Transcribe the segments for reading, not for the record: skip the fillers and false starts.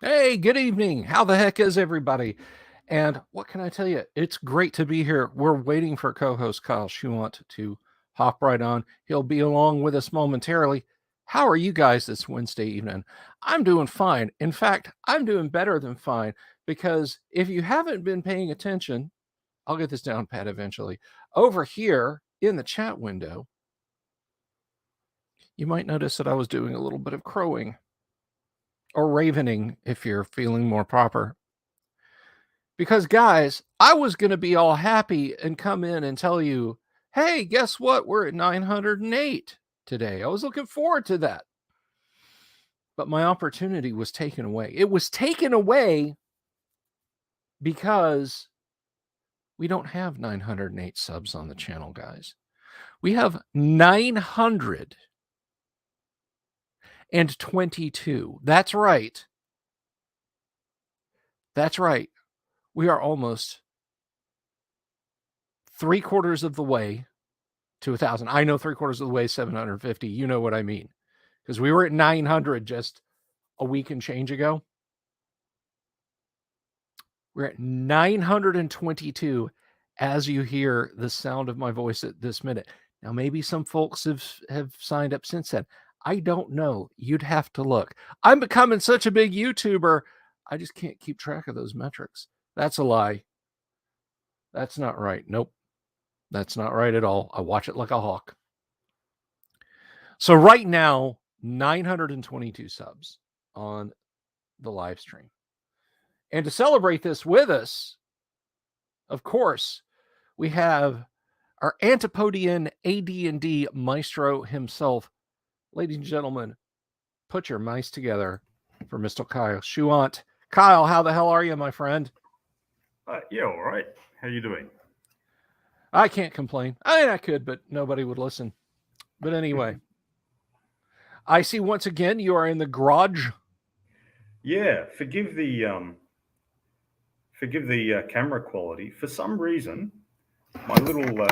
Hey, good evening. How the heck is everybody? And what can I tell you? It's great to be here. We're waiting for co-host Kyle Schuant to hop right on. He'll be along with us momentarily. How are you guys this Wednesday evening? I'm doing fine. In fact, I'm doing better than fine because if you haven't been paying attention, I'll get this down pat eventually. Over here in the chat window, you might notice that I was doing a little bit of crowing or ravening if you're feeling more proper. Because, guys, I was going to be all happy and come in and tell you, hey, guess what? We're at 908 today. I was looking forward to that. But my opportunity was taken away. It was taken away because we don't have 908 subs on the channel, guys. We have 922. That's right. That's right. We are almost 3/4 of the way to 1,000. I know 3/4 of the way is 750. You know what I mean. Because we were at 900 just a week and change ago. We're at 922 as you hear the sound of my voice at this minute. Now, maybe some folks have signed up since then. I don't know. You'd have to look. I'm becoming such a big YouTuber, I just can't keep track of those metrics. That's a lie. That's not right. Nope. That's not right at all. I watch it like a hawk. So right now, 922 subs on the live stream. And to celebrate this with us, of course, we have our Antipodean AD&D maestro himself. Ladies and gentlemen, put your mice together for Mr. Kyle Schuant. Kyle, how the hell are you, my friend? Yeah, all right. How you doing? I can't complain. I mean, I could, but nobody would listen. But anyway, I see once again you are in the garage. Yeah, forgive the camera quality. For some reason, my little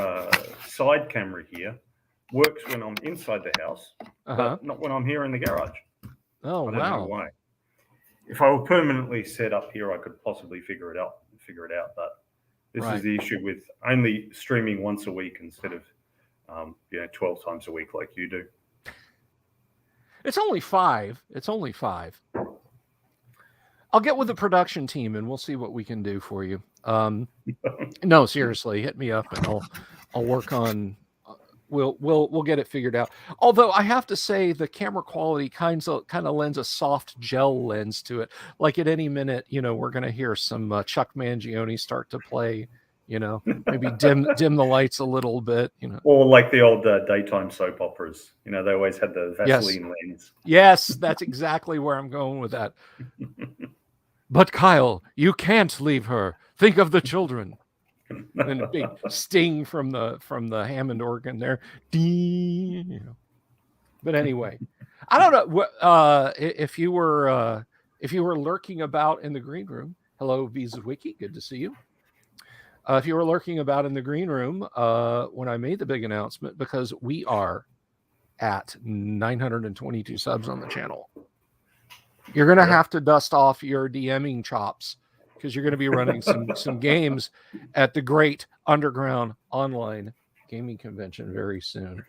side camera here works when I'm inside the house, Uh-huh. but not when I'm here in the garage. Oh, I don't know wow. why. If I were permanently set up here, I could possibly figure it out. But this is Right. the issue with only streaming once a week instead of 12 times a week like you do. It's only 5. It's only 5. I'll get with the production team and we'll see what we can do for you. No, seriously, hit me up and I'll work on. We'll get it figured out. Although I have to say the camera quality kind of lends a soft gel lens to it. Like at any minute, we're gonna hear some Chuck Mangione start to play. Maybe dim the lights a little bit. Or like the old daytime soap operas. They always had the Yes, Vaseline lens. yes, that's exactly where I'm going with that. But Kyle, you can't leave her. Think of the children. And then a big sting from the Hammond organ there. But anyway, I don't know if you were lurking about in the green room. Hello, Visa Wiki. Good to see you. If you were lurking about in the green room when I made the big announcement, because we are at 922 subs on the channel, you're going to have to dust off your DMing chops because you're going to be running some games at the Great Underground Online Gaming Convention very soon.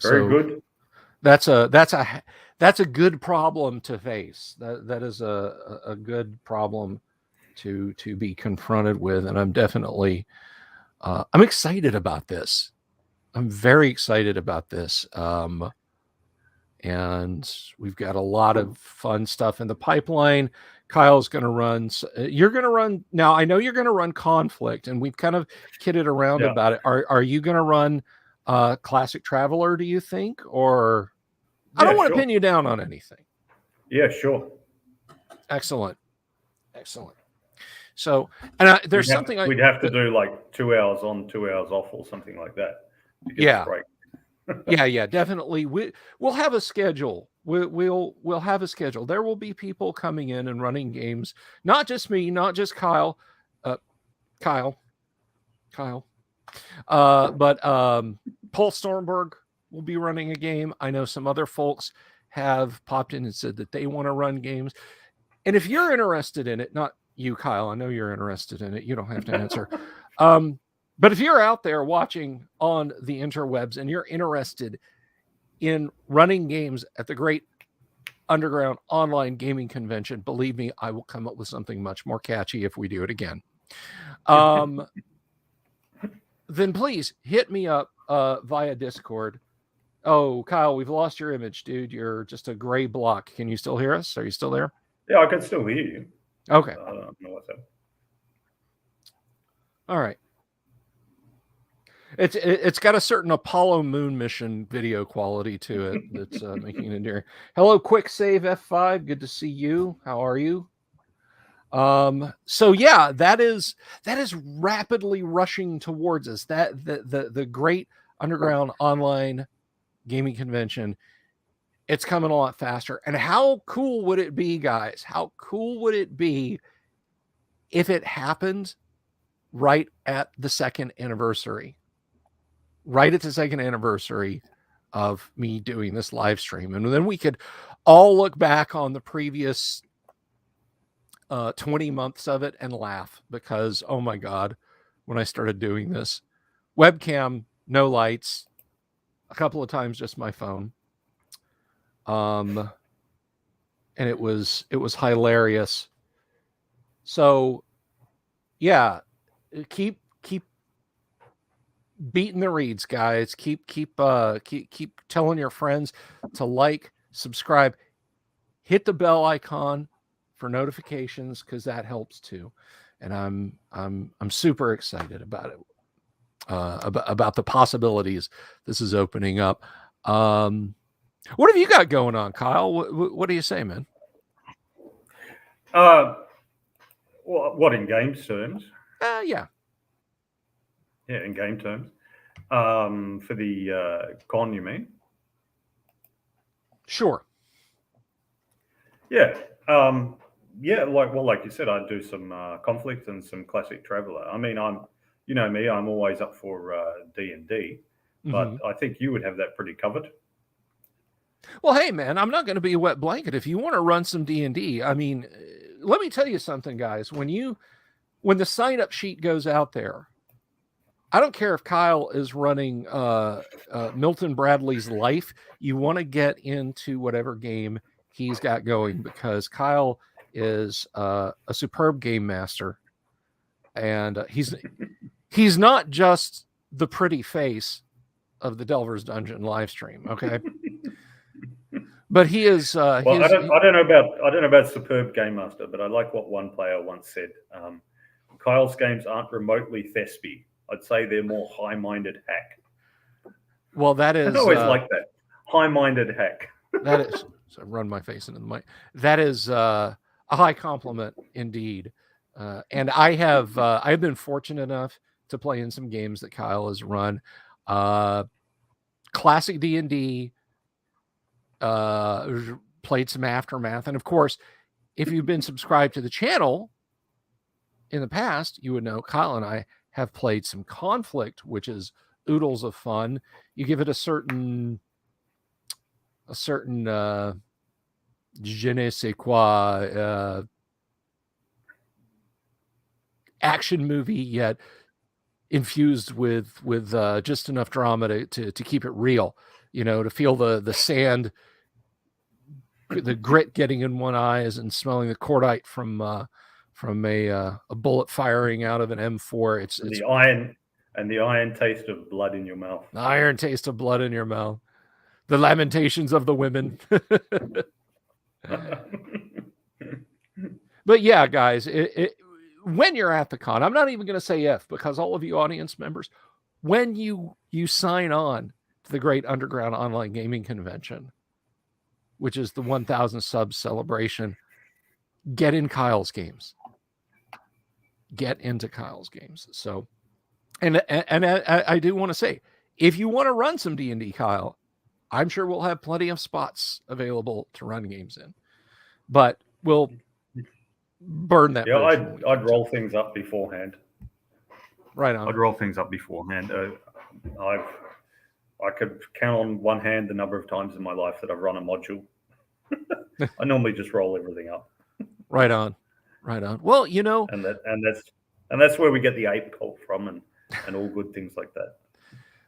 Very So good. that's a good problem to face. That is a good problem to be confronted with, and I'm definitely I'm excited about this. I'm very excited about this. And we've got a lot of fun stuff in the pipeline. Kyle's going to run. You're going to run now. I know you're going to run Conflict, and we've kind of kidded around Yeah. about it. Are you going to run Classic Traveler? Do you think, or I Yeah, don't want to sure. pin you down on anything. Yeah, sure. Excellent, excellent. So, and there's We'd have something we'd have to do like 2 hours on, 2 hours off, or something like that to get the yeah, break. yeah, definitely. We'll have a schedule. We'll have a schedule. There will be people coming in and running games. Not just me, not just Kyle. Kyle. But Paul Stormberg will be running a game. I know some other folks. have popped in and said that they want to run games. And if you're interested in it, not you, Kyle, I know you're interested in it. You don't have to answer. But if you're out there watching on the interwebs and you're interested in running games at the Great Underground Online Gaming Convention, believe me, I will come up with something much more catchy if we do it again. Then please hit me up via Discord. Oh, Kyle, we've lost your image, dude. You're just a gray block. Can you still hear us? Are you still there? Yeah, I can still hear you. Okay. I don't know what's up. All right. It's got a certain Apollo moon mission video quality to it that's making it endearing. Hello, Quick Save F5. Good to see you. How are you? So yeah, that is rapidly rushing towards us. That the Great Underground Online Gaming Convention, it's coming a lot faster. And how cool would it be, guys? How cool would it be if it happened right at the second anniversary? Right at the second anniversary of me doing this live stream. And then we could all look back on the previous 20 months of it and laugh because, oh my God, when I started doing this, webcam, no lights, a couple of times just my phone. And it was hilarious. So yeah, keep beating the reeds, guys. Keep telling your friends to like, subscribe, hit the bell icon for notifications because that helps too. And I'm super excited about it, about the possibilities this is opening up. What have you got going on, Kyle? What do you say, man? What in games terms? Yeah. Yeah, in game terms. For the con, you mean? Sure. Yeah. Yeah, like you said, I do some conflict and some classic traveler. I mean, you know me, I'm always up for D&D, but I think you would have that pretty covered. Well, hey, man, I'm not going to be a wet blanket. If you want to run some D&D, I mean, let me tell you something, guys. When the sign-up sheet goes out there, I don't care if Kyle is running Milton Bradley's Life. You want to get into whatever game he's got going because Kyle is a superb game master, and he's not just the pretty face of the Delver's Dungeon live stream, okay? But he is. Well, I don't know about superb game master, but I like what one player once said. Kyle's games aren't remotely thespy. I'd say they're more high-minded hack. Well, that is. I always like that. High-minded hack. That is. So I run my face into the mic. That is a high compliment indeed. And I've been fortunate enough to play in some games that Kyle has run. Classic D&D. Played some Aftermath, and of course, if you've been subscribed to the channel in the past, you would know Kyle and I have played some Conflict, which is oodles of fun. You give it a certain je ne sais quoi action movie, yet infused with just enough drama to keep it real, you know, to feel the sand, the grit getting in one eyes and smelling the cordite from a bullet firing out of an M4. It's the iron taste of blood in your mouth. The iron taste of blood in your mouth. The lamentations of the women. But yeah, guys, when you're at the con, I'm not even going to say if, because all of you audience members, when you sign on to the Great Underground Online Gaming Convention, which is the 1,000 subs celebration, get in Kyle's games. Get into Kyle's games. So, and I do want to say, if you want to run some D&D, Kyle, I'm sure we'll have plenty of spots available to run games in, but we'll burn that. Yeah, I'd roll things up beforehand. Right on. I'd roll things up beforehand. I could count on one hand the number of times in my life that I've run a module I normally just roll everything up. Right on. Well, And that's where we get the ape cult from, and all good things like that.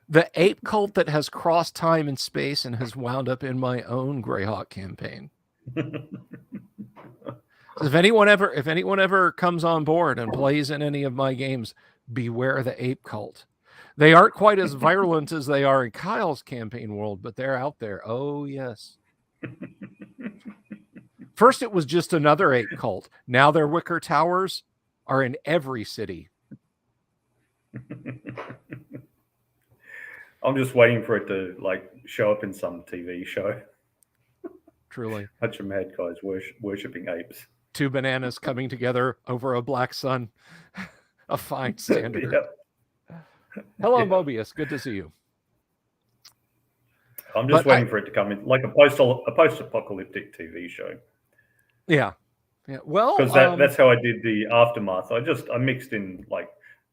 The ape cult that has crossed time and space and has wound up in my own Greyhawk campaign. If anyone ever comes on board and plays in any of my games, beware the ape cult. They aren't quite as virulent as they are in Kyle's campaign world, but they're out there. Oh, yes. First, it was just another ape cult. Now their wicker towers are in every city. I'm just waiting for it to show up in some TV show. Truly. Bunch of mad guys worshipping apes. 2 bananas coming together over a black sun. A fine standard. Yep. Hello, Mobius. Good to see you. I'm just waiting for it to come in, like a post-apocalyptic TV show. Yeah. Well, because that's how I did the Aftermath. I mixed in,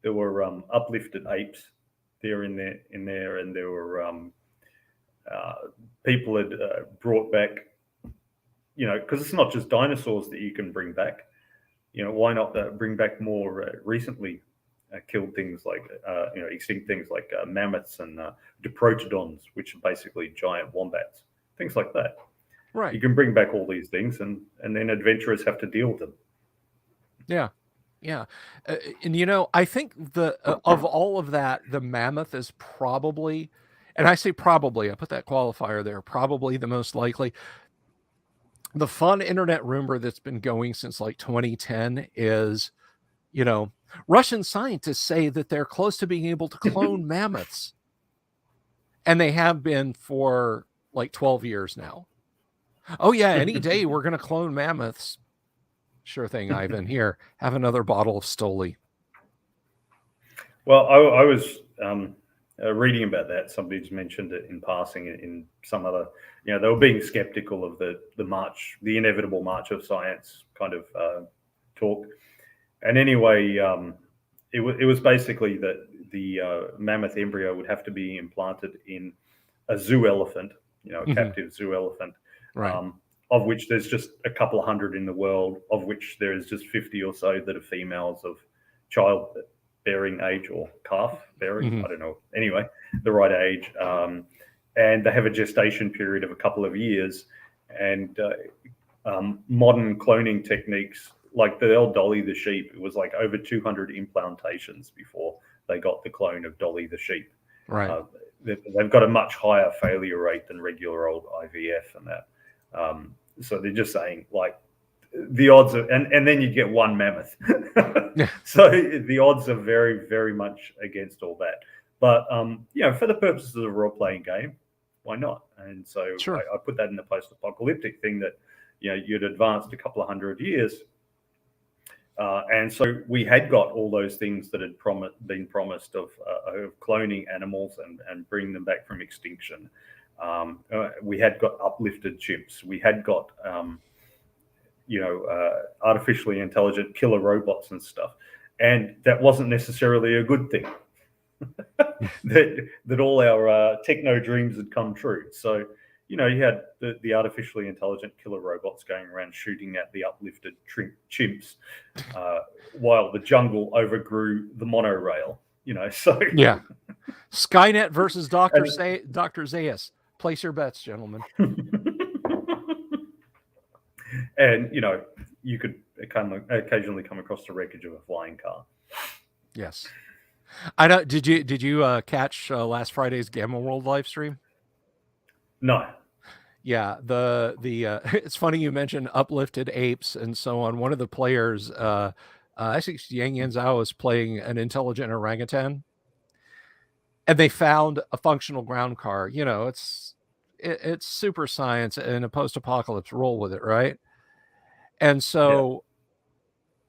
there were uplifted apes there in there, and there were people had brought back, because it's not just dinosaurs that you can bring back. Why not bring back more recently killed things extinct things like mammoths and diprotodons, which are basically giant wombats, things like that. Right. You can bring back all these things, and then adventurers have to deal with them. Yeah. And I think of all of that, the mammoth is probably, and I say probably, I put that qualifier there, probably the most likely. The fun internet rumor that's been going since 2010 is, Russian scientists say that they're close to being able to clone mammoths. And they have been for 12 years now. Oh yeah, any day we're going to clone mammoths. Sure thing, Ivan. Here, have another bottle of Stoli. Well, I was reading about that. Somebody's mentioned it in passing in some other, they were being skeptical of the march, the inevitable march of science kind of talk. And anyway, it was basically that the mammoth embryo would have to be implanted in a zoo elephant, a captive zoo elephant. Right. Of which there's just a couple of hundred in the world, of which there is just 50 or so that are females of childbearing age or calf bearing, I don't know. Anyway, the right age. And they have a gestation period of a couple of years. And modern cloning techniques, like the old Dolly the sheep, it was over 200 implantations before they got the clone of Dolly the sheep. Right. They've got a much higher failure rate than regular old IVF and that. So they're just saying the odds are, and then you get one mammoth. So the odds are very, very much against all that. But, for the purposes of a role-playing game, why not? And so sure. I put that in the post-apocalyptic thing that, you'd advanced a couple of hundred years. And so we had got all those things that had been promised of cloning animals and bringing them back from extinction. We had got uplifted chimps. We had got, artificially intelligent killer robots and stuff. And that wasn't necessarily a good thing. that all our techno dreams had come true. So, you had the artificially intelligent killer robots going around shooting at the uplifted chimps while the jungle overgrew the monorail, so. Yeah. Skynet versus Dr. Zaius. Place your bets, gentlemen. And, you could occasionally come across the wreckage of a flying car. Yes. I don't. Did you catch last Friday's Gamma World live stream? No. Yeah. The it's funny you mentioned uplifted apes and so on. One of the players, I think Yang Yanzhao is playing an intelligent orangutan. And they found a functional ground car. It's super science and a post-apocalypse. Roll with it, right? And so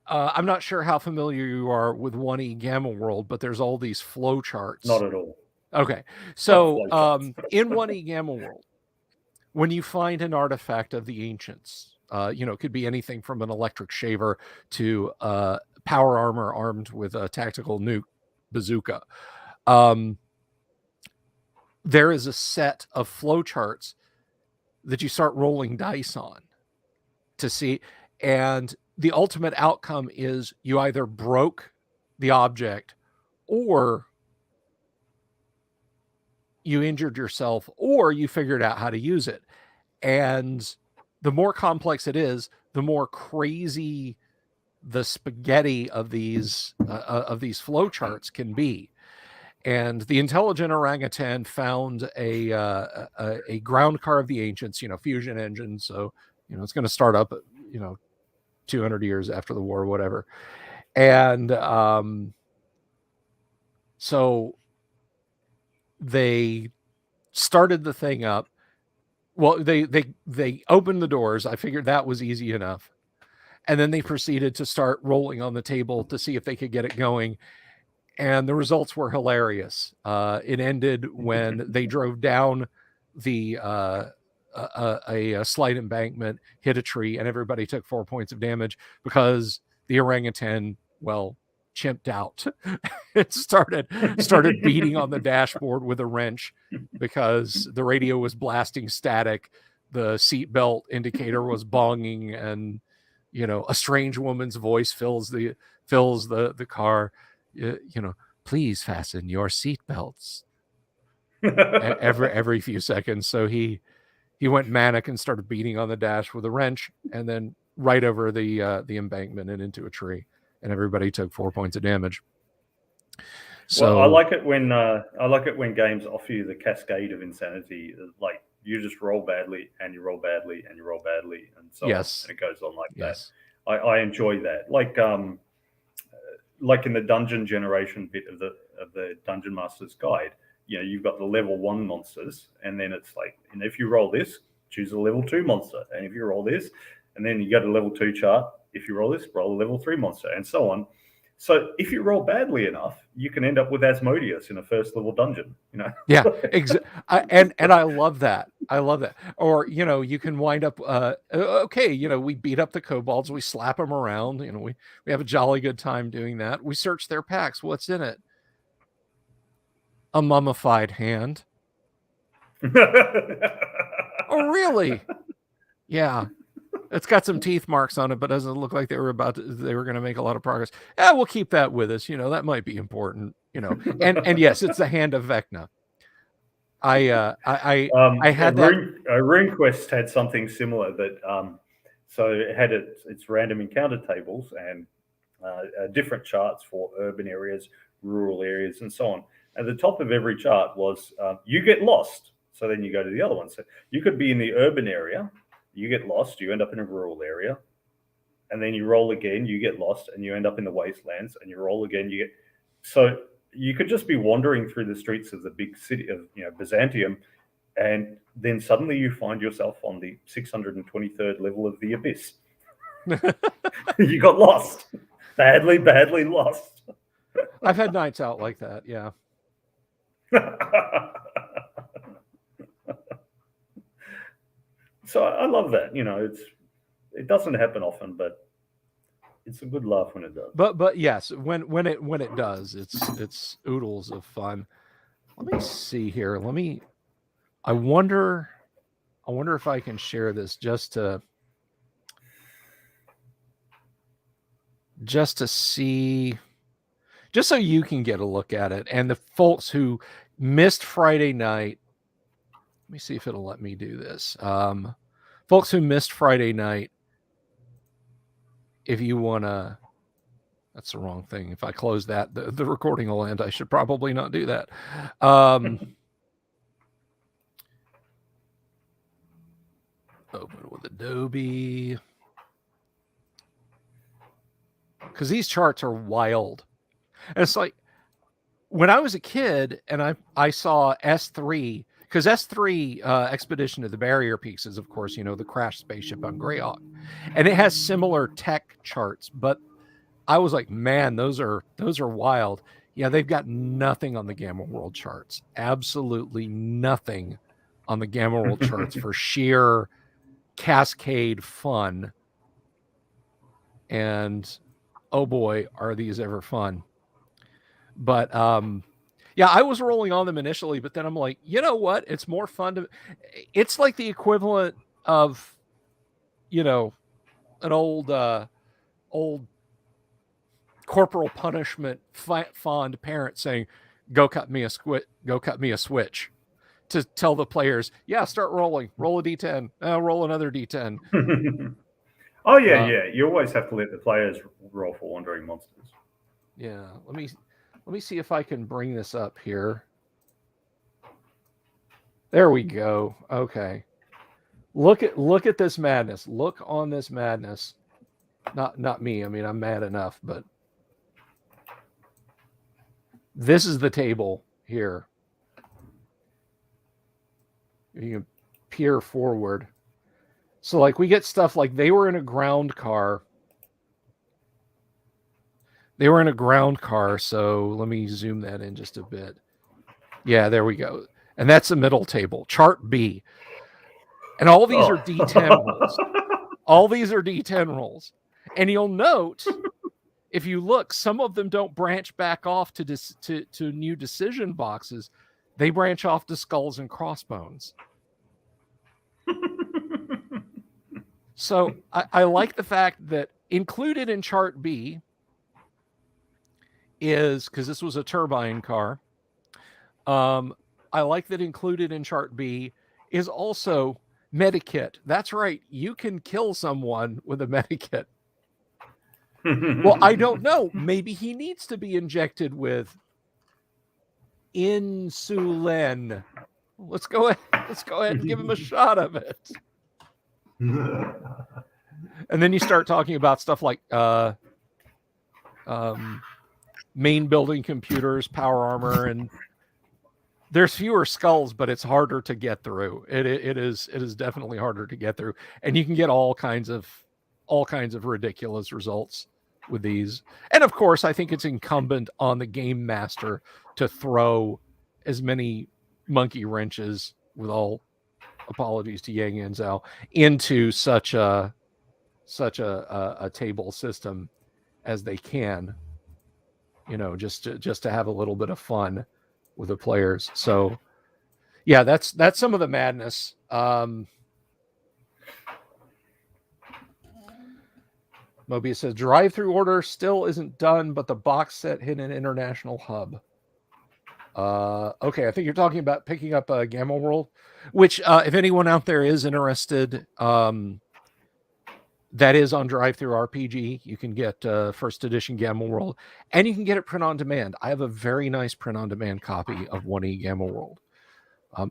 I'm not sure how familiar you are with 1E Gamma World, but there's all these flow charts. Not at all. Okay. So in 1E Gamma World, when you find an artifact of the ancients, it could be anything from an electric shaver to power armor armed with a tactical nuke bazooka. There is a set of flowcharts that you start rolling dice on to see. And the ultimate outcome is you either broke the object or you injured yourself or you figured out how to use it. And the more complex it is, the more crazy the spaghetti of these flowcharts can be. And the intelligent orangutan found a ground car of the ancients, fusion engine. So, it's going to start up, 200 years after the war, whatever. And so they started the thing up. Well, they opened the doors. I figured that was easy enough. And then they proceeded to start rolling on the table to see if they could get it going. And the results were hilarious. It ended when they drove down a slight embankment, hit a tree, and everybody took 4 points of damage because the orangutan, chimped out. It started beating on the dashboard with a wrench because the radio was blasting static. The seatbelt indicator was bonging, and a strange woman's voice fills the car. Please fasten your seatbelts. every few seconds. So he went manic and started beating on the dash with a wrench, and then right over the embankment and into a tree, and everybody took 4 points of damage. So I like it when games offer you the cascade of insanity. Like you just roll badly and you roll badly and you roll badly, and so yes, on, and it goes on like that. I enjoy that. Like in the dungeon generation bit of the Dungeon Master's Guide, you've got the level 1 monsters, and then it's like, and if you roll this, choose a level 2 monster, and if you roll this, and then you go to level 2 chart. If you roll this, roll a level 3 monster, and so on. So if you roll badly enough, you can end up with Asmodeus in a first level dungeon. Yeah, and I love that. Or you can wind up. We beat up the kobolds, we slap them around. We have a jolly good time doing that. We search their packs. What's in it? A mummified hand. Oh, really? Yeah. It's got some teeth marks on it, but doesn't look like they were going to make a lot of progress. We'll keep that with us. That might be important. And yes, it's the hand of Vecna. I had that. RuneQuest had something similar that, so it had its random encounter tables and different charts for urban areas, rural areas, and so on. At the top of every chart was you get lost. So then you go to the other one. So you could be in the urban area. You get lost, you end up in a rural area, and then you roll again, you get lost, and you end up in the wastelands, and you roll again, so you could just be wandering through the streets of the big city of Byzantium, and then suddenly you find yourself on the 623rd level of the abyss. You got lost. Badly lost. I've had nights out like that, yeah. So I love that. It doesn't happen often, but it's a good laugh when it does. But yes, when it does, it's oodles of fun. Let me see here. I wonder if I can share this just to see, just so you can get a look at it. And the folks who missed Friday night, let me see if it'll let me do this. Folks who missed Friday night, if you want to, that's the wrong thing. If I close that, the recording will end. I should probably not do that. Open with Adobe. Because these charts are wild. And it's like, when I was a kid and I saw S3, because S3 Expedition to the Barrier Peaks is, of course, the crashed spaceship on Greyhawk. And it has similar tech charts, but I was like, man, those are wild. Yeah, they've got nothing on the Gamma World charts. Absolutely nothing on the Gamma World charts for sheer cascade fun. And oh boy, are these ever fun. But yeah, I was rolling on them initially, but then I'm like, you know what? It's more fun it's like the equivalent of, an old corporal punishment fond parent saying, "Go cut me a switch," to tell the players, "Yeah, start rolling. Roll a d10. Roll another d10." Oh yeah. You always have to let the players roll for wandering monsters. Yeah. Let me see if I can bring this up here. There we go. Okay. Look at this madness. Look on this madness. Not me. I mean, I'm mad enough, but this is the table here. You can peer forward. So like we get stuff like they were in a ground car. So let me zoom that in just a bit. Yeah, there we go. And that's the middle table, chart B. And all these are D10 rolls. All these are D10 rolls. And you'll note, if you look, some of them don't branch back off to new decision boxes. They branch off to skulls and crossbones. So I like the fact that included in chart B is, because this was a turbine car, I like that included in chart B is also medikit. That's right. You can kill someone with a medikit. Well, I don't know. Maybe he needs to be injected with insulin. Let's go ahead and give him a shot of it. And then you start talking about stuff like main building computers, power armor, and there's fewer skulls, but it's harder to get through. It is definitely harder to get through, and you can get all kinds of ridiculous results with these. And of course, I think it's incumbent on the game master to throw as many monkey wrenches, with all apologies to Yang and Zhao, into such a table system as they can, just to have a little bit of fun with the players. So yeah, that's some of the madness. Mobius says drive-through order still isn't done, but the box set hit an international hub. Okay, I think you're talking about picking up Gamma World, which if anyone out there is interested, that is on Drive-Thru RPG. You can get first edition Gamma World, and you can get it print on demand. I have a very nice print on demand copy of 1E Gamma World.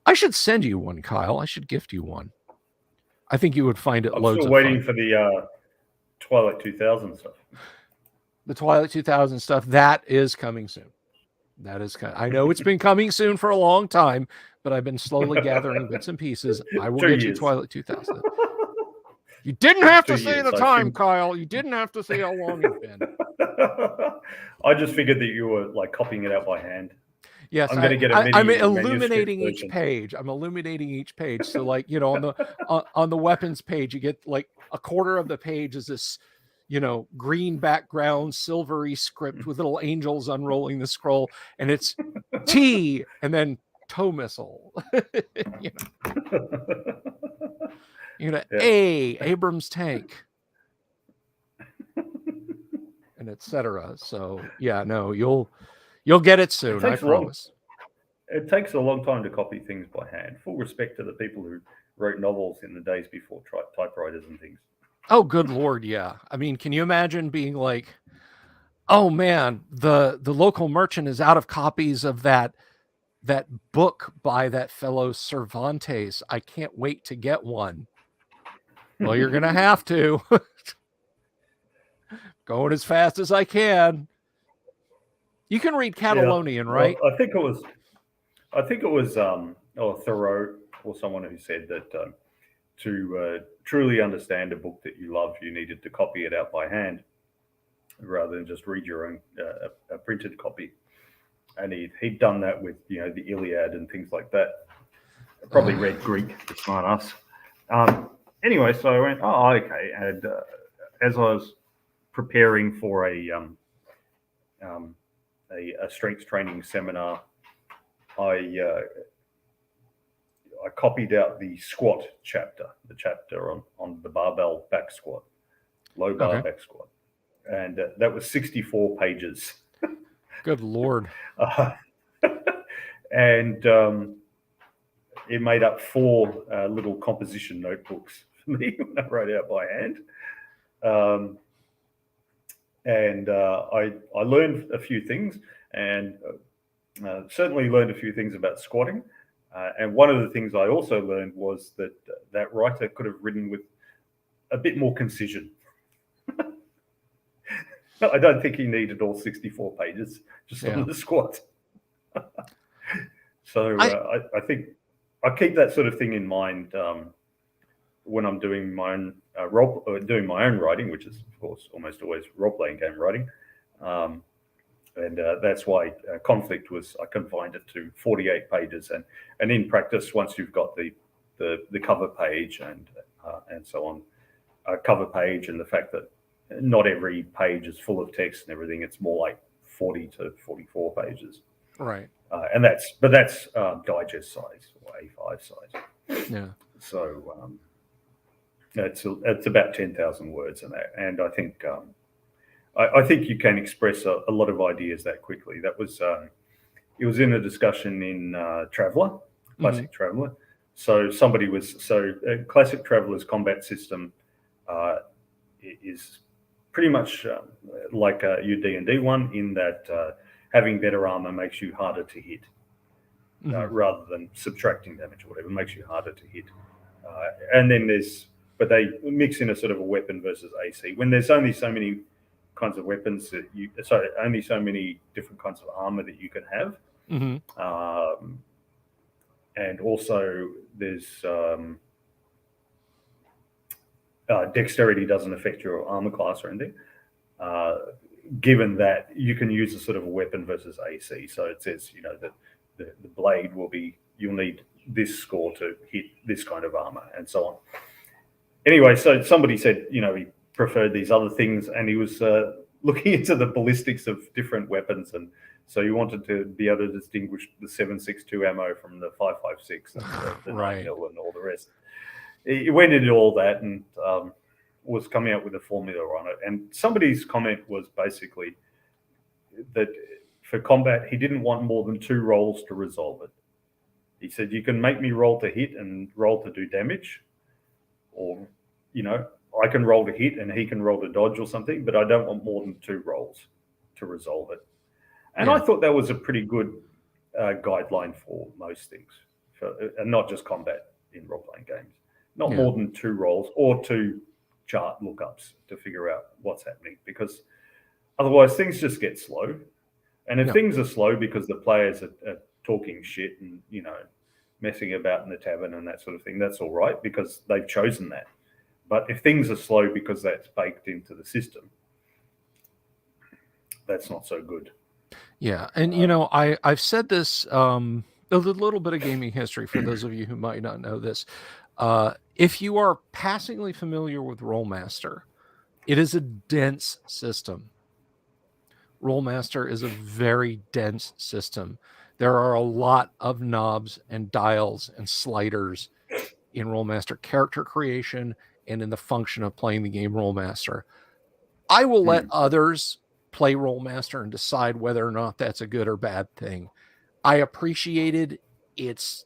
I should send you one, Kyle. I should gift you one. I think you would find it loads of fun. I'm still waiting for the Twilight 2000 stuff. The Twilight 2000 stuff, that is coming soon. I know it's been coming soon for a long time, but I've been slowly gathering bits and pieces. I will get you Twilight 2000. You didn't have to say the time, Kyle. You didn't have to say how long it's been. I just figured that you were like copying it out by hand. Yes, I'm going to get a I'm illuminating each page. I'm illuminating each page. So, like, on the weapons page, you get like a quarter of the page is this, green background, silvery script with little angels unrolling the scroll, and it's T and then tow missile. A Abrams tank, and etc. So yeah, no, you'll get it soon. I promise. It takes a long time to copy things by hand. Full respect to the people who wrote novels in the days before typewriters and things. Oh, good Lord, yeah. I mean, can you imagine being like, oh man, the local merchant is out of copies of that book by that fellow Cervantes. I can't wait to get one. Well, you're going to have to. Going as fast as I can. You can read Catalonian, right? I think it was Thoreau or someone who said that to truly understand a book that you love, you needed to copy it out by hand rather than just read your own a printed copy. And he'd done that with the Iliad and things like that. Probably read Greek, the smart ass. Anyway, so I went, oh, okay. And as I was preparing for a strength training seminar, I I copied out the squat chapter, the chapter on the barbell back squat, low bar back squat, and that was 64 pages. Good Lord. And it made up 4 little composition notebooks for me when I wrote out by hand. And I learned a few things, and certainly learned a few things about squatting. And one of the things I also learned was that that writer could have written with a bit more concision. I don't think he needed all 64 pages just on the squat. So I think I keep that sort of thing in mind when I'm doing my own doing my own writing, which is of course almost always role-playing game writing. And that's why Conflict was, I confined it to 48 pages. And in practice, once you've got the cover page and so on, cover page, and the fact that not every page is full of text and everything, it's more like 40 to 44 pages. Right. And that's digest size or A5 size. Yeah. So it's about 10,000 words in that. And I think I think you can express a lot of ideas that quickly. That was it was in a discussion in Traveller, Classic Traveller. So somebody was Classic Traveller's combat system is pretty much like your D&D one, in that having better armor makes you harder to hit, rather than subtracting damage or whatever. It makes you harder to hit. And then but they mix in a sort of a weapon versus AC. When there's only so many kinds of weapons that only so many different kinds of armor that you can have. And also there's dexterity doesn't affect your armor class or anything. Given that you can use a sort of a weapon versus AC. So it says, that the blade you'll need this score to hit this kind of armor, and so on. Anyway, so somebody said, he preferred these other things, and he was looking into the ballistics of different weapons, and so he wanted to be able to distinguish the 7.62 ammo from the 5.56 and the 9mm and all the rest. He went into all that and was coming up with a formula on it. And somebody's comment was basically that for combat, he didn't want more than 2 rolls to resolve it. He said, you can make me roll to hit and roll to do damage, or I can roll to hit and he can roll to dodge or something, but I don't want more than 2 rolls to resolve it. And I thought that was a pretty good guideline for most things, and not just combat in role-playing games. Not more than 2 rolls or 2 chart lookups to figure out what's happening, because otherwise things just get slow. And if things are slow because the players are talking shit and, messing about in the tavern and that sort of thing, that's all right, because they've chosen that. But if things are slow because that's baked into the system, that's not so good. Yeah. And, I've said this, a little bit of gaming history for those of you who might not know this. If you are passingly familiar with Rollmaster, it is a dense system. Rollmaster is a very dense system. There are a lot of knobs and dials and sliders in Rollmaster character creation and in the function of playing the game Rollmaster. I will let others play Rollmaster and decide whether or not that's a good or bad thing. I appreciated its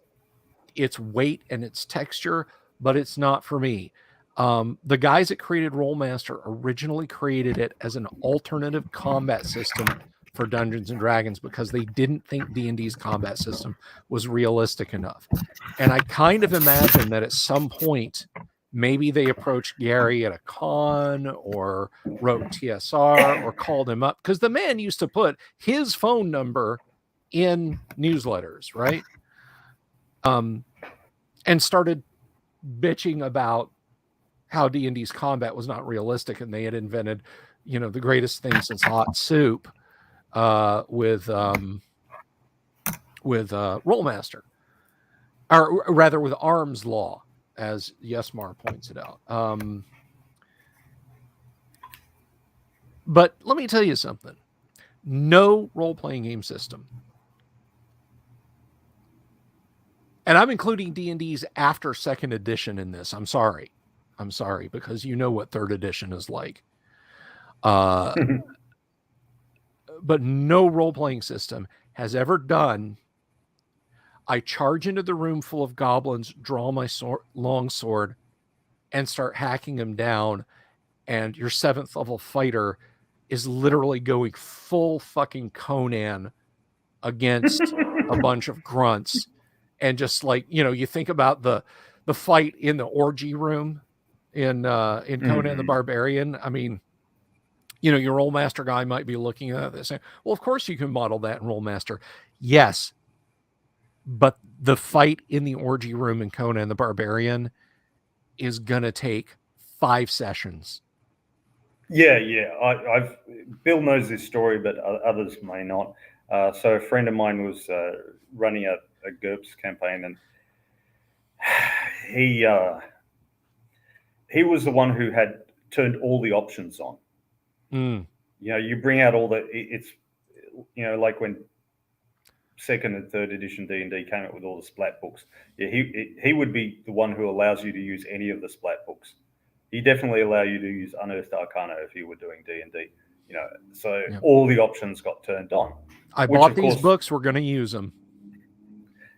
weight and its texture, but it's not for me. The guys that created Rollmaster originally created it as an alternative combat system for Dungeons and Dragons because they didn't think D&D's combat system was realistic enough. And I kind of imagine that at some point, maybe they approached Gary at a con or wrote TSR or called him up, because the man used to put his phone number in newsletters, right? And started bitching about how D&D's combat was not realistic, and they had invented, the greatest thing since hot soup with Rollmaster, or rather with Arms Law, as Yesmar points it out. But let me tell you something. No role-playing game system And I'm including D&D's after second edition in this. I'm sorry, because you know what third edition is like. But no role-playing system has ever done. I charge into the room full of goblins, draw my long sword, and start hacking them down. And your 7th level fighter is literally going full fucking Conan against a bunch of grunts. And just like, you think about the fight in the orgy room in Conan the Barbarian. I mean, your Rollmaster guy might be looking at this saying, well, of course you can model that in Rollmaster. Yes. But the fight in the orgy room in Conan the Barbarian is going to take 5 sessions. Yeah. I've Bill knows this story, but others may not. So a friend of mine was running a GURPS campaign, and he was the one who had turned all the options on. You bring out all it's like when 2nd and 3rd edition D&D came out with all the splat books. Yeah, he would be the one who allows you to use any of the splat books. He definitely allow you to use Unearthed Arcana if you were doing D&D. So all the options got turned on. I bought these books. We're going to use them.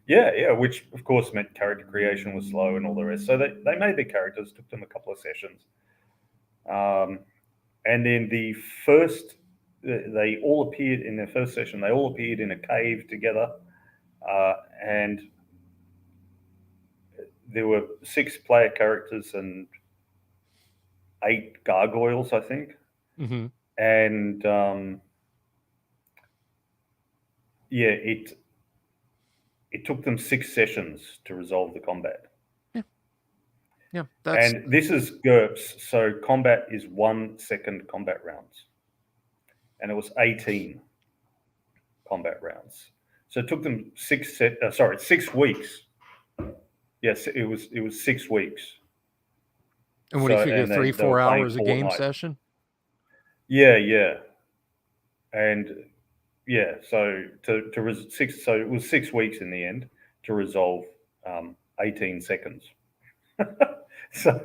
Yeah, which of course meant character creation was slow and all the rest. So they made the characters, took them a couple of sessions. And then they all appeared in their first session. They all appeared in a cave together. And there were 6 player characters and 8 gargoyles, I think. Mm-hmm. And it took them 6 sessions to resolve the combat. Yeah. And this is GURPS, so combat is 1 second combat rounds. And it was 18 combat rounds. So it took them 6 weeks. Yes, it was 6 weeks. And what do you figure, 3-4 hours a game session? Yeah. And yeah, so so it was 6 weeks in the end to resolve 18 seconds. So,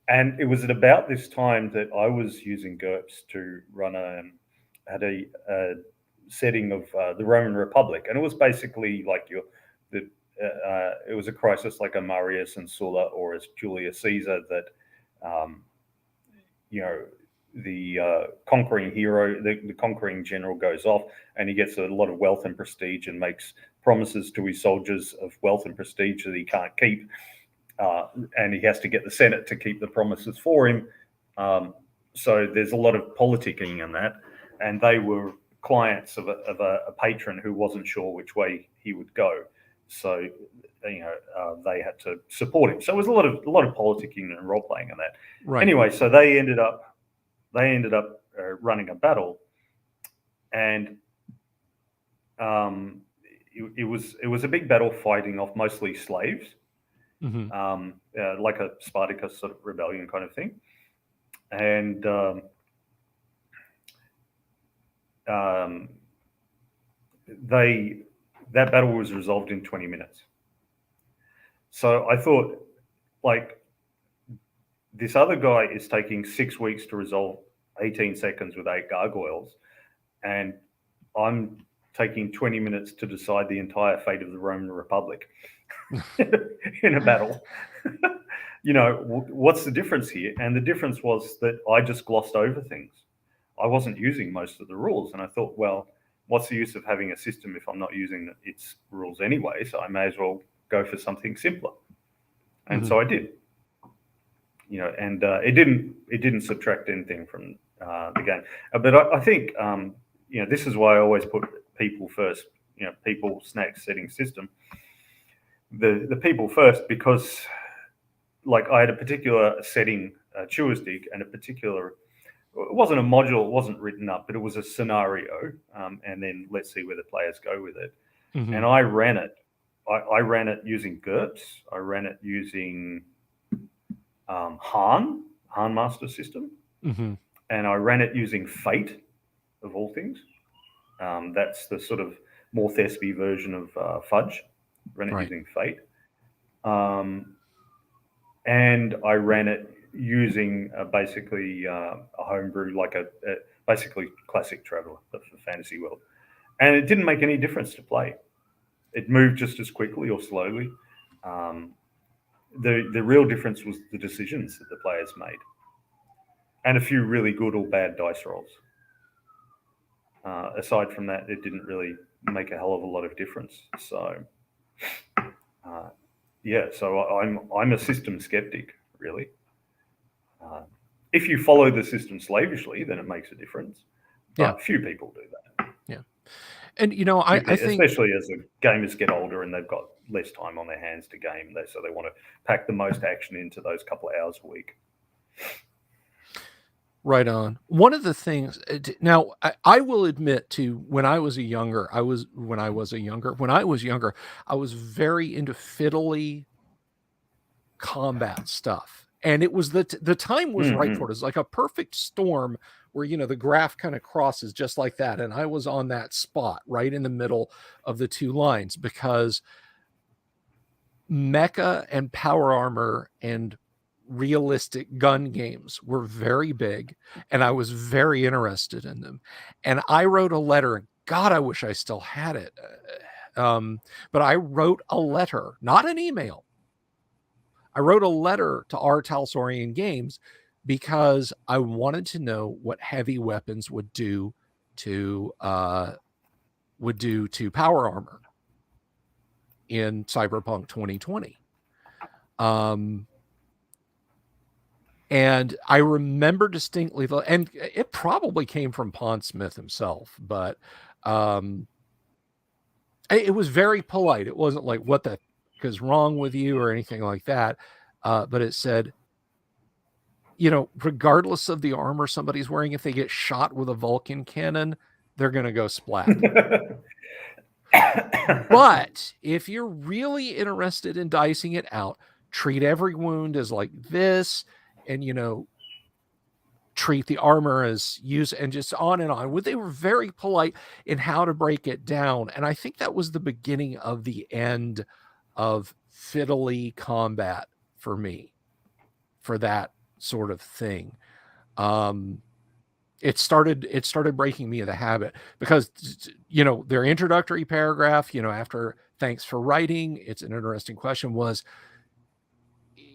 and it was at about this time that I was using GURPS to run a setting of the Roman Republic, and it was basically like it was a crisis like a Marius and Sulla or as Julius Caesar that, the conquering hero, the conquering general goes off, and he gets a lot of wealth and prestige and makes promises to his soldiers of wealth and prestige that he can't keep. And he has to get the Senate to keep the promises for him. So there's a lot of politicking in that. And they were clients of a patron who wasn't sure which way he would go. So, they had to support him. So it was a lot of politicking and role playing in that. Right. Anyway, so they ended up running a battle, and it was a big battle fighting off mostly slaves. Mm-hmm. Like a Spartacus sort of rebellion kind of thing. And that battle was resolved in 20 minutes. So I thought, like, this other guy is taking 6 weeks to resolve 18 seconds with 8 gargoyles, and I'm taking 20 minutes to decide the entire fate of the Roman Republic in a battle. What's the difference here? And the difference was that I just glossed over things. I wasn't using most of the rules, and I thought, well, what's the use of having a system if I'm not using its rules anyway? So I may as well go for something simpler. And so I did. And it didn't subtract anything from the game. But I think this is why I always put people first. People, snacks, setting, system. The people first, because like I had a particular setting, Chewer's Dig, and a particular. It wasn't a module, it wasn't written up, but it was a scenario, and then let's see where the players go with it. Mm-hmm. And I ran it. I ran it using GURPS. I ran it using Han Master System, and I ran it using Fate, of all things. That's the sort of more thespiy version of Fudge. Ran it using Fate. And I ran it using basically a homebrew, like a basically classic Traveller for Fantasy World. And it didn't make any difference to play. It moved just as quickly or slowly. The real difference was the decisions that the players made, and a few really good or bad dice rolls. Aside from that, it didn't really make a hell of a lot of difference. So, so I'm a system skeptic, really. If you follow the system slavishly, then it makes a difference. But few people do that. Yeah. And, I think... Especially as the gamers get older and they've got less time on their hands to game, so they want to pack the most action into those couple of hours a week. Right on. One of the things... Now, I will admit, too, when I was younger, I was very into fiddly combat stuff. And it was the time was right for it. It's like a perfect storm where, the graph kind of crosses just like that. And I was on that spot right in the middle of the two lines, because mecha and power armor and realistic gun games were very big, and I was very interested in them. And I wrote a letter, and God, I wish I still had it. But I wrote a letter, not an email. I wrote a letter to our Talsorian Games because I wanted to know what heavy weapons would do to power armor in Cyberpunk 2020. And I remember distinctly, and it probably came from Pondsmith himself, but it was very polite. It wasn't like, what the heck is wrong with you or anything like that. But it said, regardless of the armor somebody's wearing, if they get shot with a Vulcan cannon, they're going to go splat. But if you're really interested in dicing it out, treat every wound as like this, and, treat the armor as use, and just on and on. They were very polite in how to break it down. And I think that was the beginning of the end of fiddly combat for me, for that sort of thing. It started breaking me of the habit, because, their introductory paragraph, after thanks for writing, it's an interesting question, was,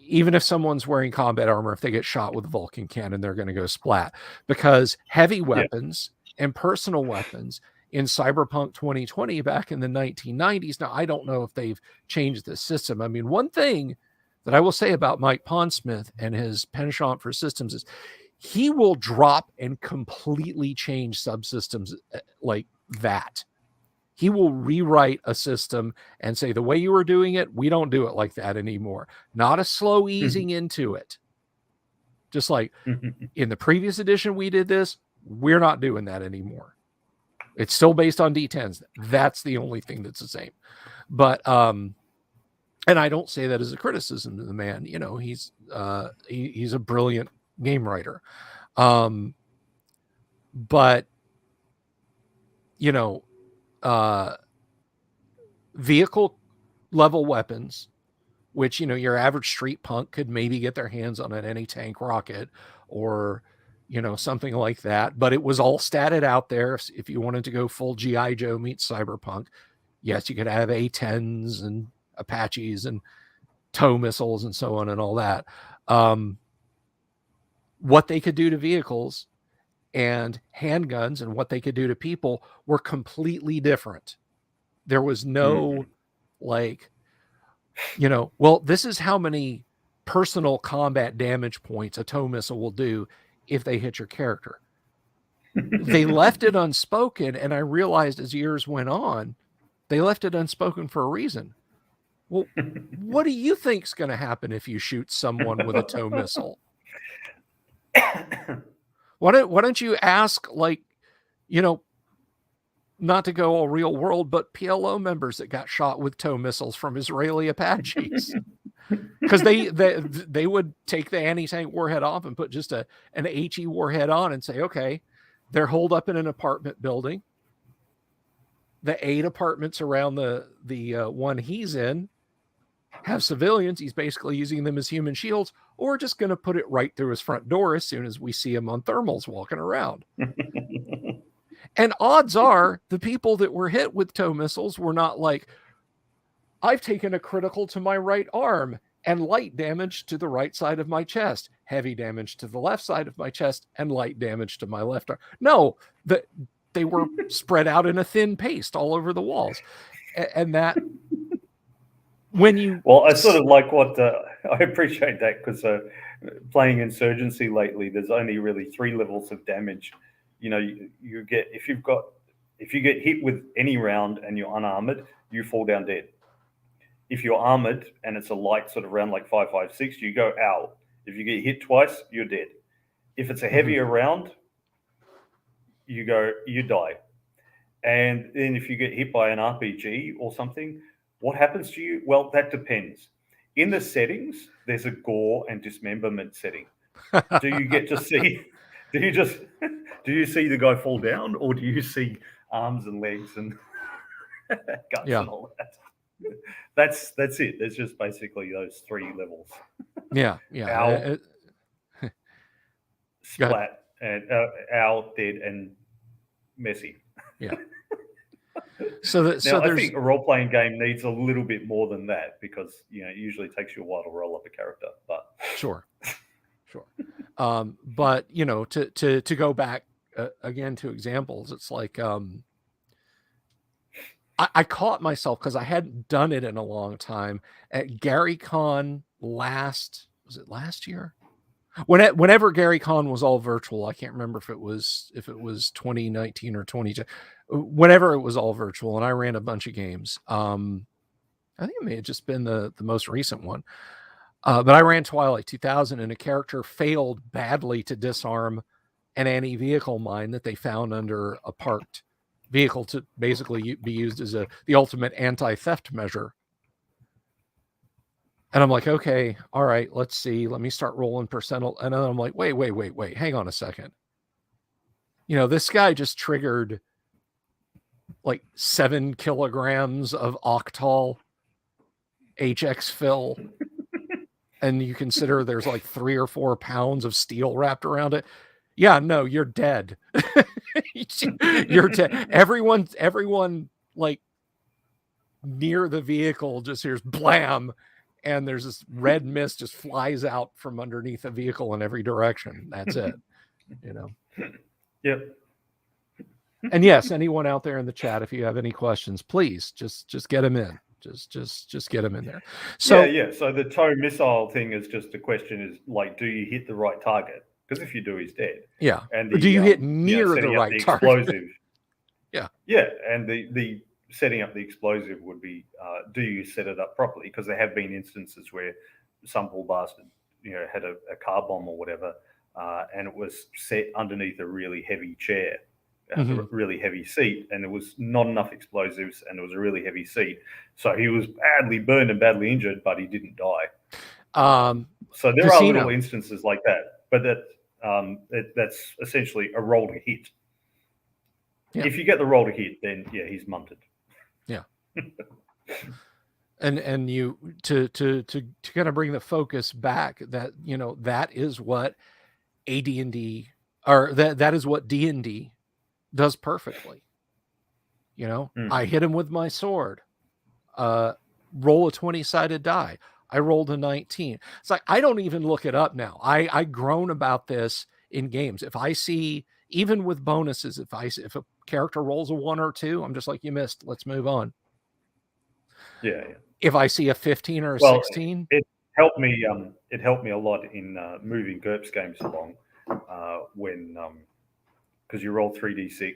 even if someone's wearing combat armor, if they get shot with a Vulcan cannon, they're going to go splat, because heavy weapons and personal weapons in Cyberpunk 2020 back in the 1990s. Now, I don't know if they've changed the system. I mean, one thing that I will say about Mike Pondsmith and his penchant for systems is he will drop and completely change subsystems like that. He will rewrite a system and say, the way you were doing it, we don't do it like that anymore. Not a slow easing into it. Just like in the previous edition, we did this. We're not doing that anymore. It's still based on D10s. That's the only thing that's the same. But, and I don't say that as a criticism to the man. He's a brilliant game writer. But, vehicle level weapons, which, your average street punk could maybe get their hands on an anti-tank rocket or, something like that. But it was all statted out there. If you wanted to go full G.I. Joe meets Cyberpunk, yes, you could have A-10s and Apaches and tow missiles and so on and all that. What they could do to vehicles and handguns and what they could do to people were completely different. There was no this is how many personal combat damage points a tow missile will do if they hit your character. They left it unspoken, and I realized as years went on, they left it unspoken for a reason. Well, what do you think's going to happen if you shoot someone with a tow missile? Why don't you ask, not to go all real world, but PLO members that got shot with tow missiles from Israeli Apaches? Because they would take the anti-tank warhead off and put just an HE warhead on and say, okay, they're holed up in an apartment building. the 8 apartments around the one he's in have civilians. He's basically using them as human shields, or we're just going to put it right through his front door as soon as we see him on thermals walking around. And odds are the people that were hit with tow missiles were not like, I've taken a critical to my right arm and light damage to the right side of my chest, heavy damage to the left side of my chest, and light damage to my left arm. No, they were spread out in a thin paste all over the walls. And that, when you... Well, I sort of like what, I appreciate that, because playing Insurgency lately, there's only really 3 levels of damage. You know, you get, if you get hit with any round and you're unarmored, you fall down dead. If you're armored and it's a light sort of round like 5.56, you go out. If you get hit twice, you're dead. If it's a heavier round, you die. And then if you get hit by an RPG or something, what happens to you? Well, that depends. In the settings, there's a gore and dismemberment setting. Do you get to see? Do you see the guy fall down, or do you see arms and legs and guts and all that? That's it. There's just basically those 3 levels. Yeah. Ow, splat, and ow, dead, and messy. Yeah. So I think a role-playing game needs a little bit more than that, because it usually takes you a while to roll up a character. But sure. But to go back again to examples, it's like I caught myself, because I hadn't done it in a long time, at Gary Con was it last year? Whenever Gary Con was all virtual, I can't remember if it was 2019 or 2020, whenever it was all virtual, and I ran a bunch of games. I think it may have just been the most recent one. But I ran Twilight 2000, and a character failed badly to disarm an anti-vehicle mine that they found under a parked vehicle to basically be used as the ultimate anti-theft measure. And I'm like, okay, all right, let's see. Let me start rolling percent. And then I'm like, wait, hang on a second. This guy just triggered like 7 kilograms of Octal HX fill. And you consider there's like 3 or 4 pounds of steel wrapped around it. Yeah, no, you're dead. You're dead. Everyone like near the vehicle just hears blam, and there's this red mist just flies out from underneath the vehicle in every direction. That's it. Yep. And yes, anyone out there in the chat, if you have any questions, please just get them in. Just get them in there. So yeah. So the tow missile thing is just a question: is like, do you hit the right target? Because if you do, he's dead. Yeah. And do you hit near the right target? Explosive. Yeah. And the setting up the explosive would be: do you set it up properly? Because there have been instances where some poor bastard, had a car bomb or whatever, and it was set underneath a really heavy chair. A really heavy seat, and there was not enough explosives, and it was a really heavy seat, so he was badly burned and badly injured, but he didn't die. So there are little instances like that, but that's essentially a roll to hit. Yeah. If you get the roll to hit, then he's munted. Yeah. and you to kind of bring the focus back, that that is what AD&D, or that is what D&D does perfectly. I hit him with my sword, roll a 20-sided die. I rolled a 19. It's like, I don't even look it up now. I groan about this in games. If I see, even with bonuses, if a character rolls a 1 or 2, I'm just like, you missed, let's move on. Yeah. If I see a 15 or a 16, it helped me a lot in moving GURPS games along, when because you roll 3d6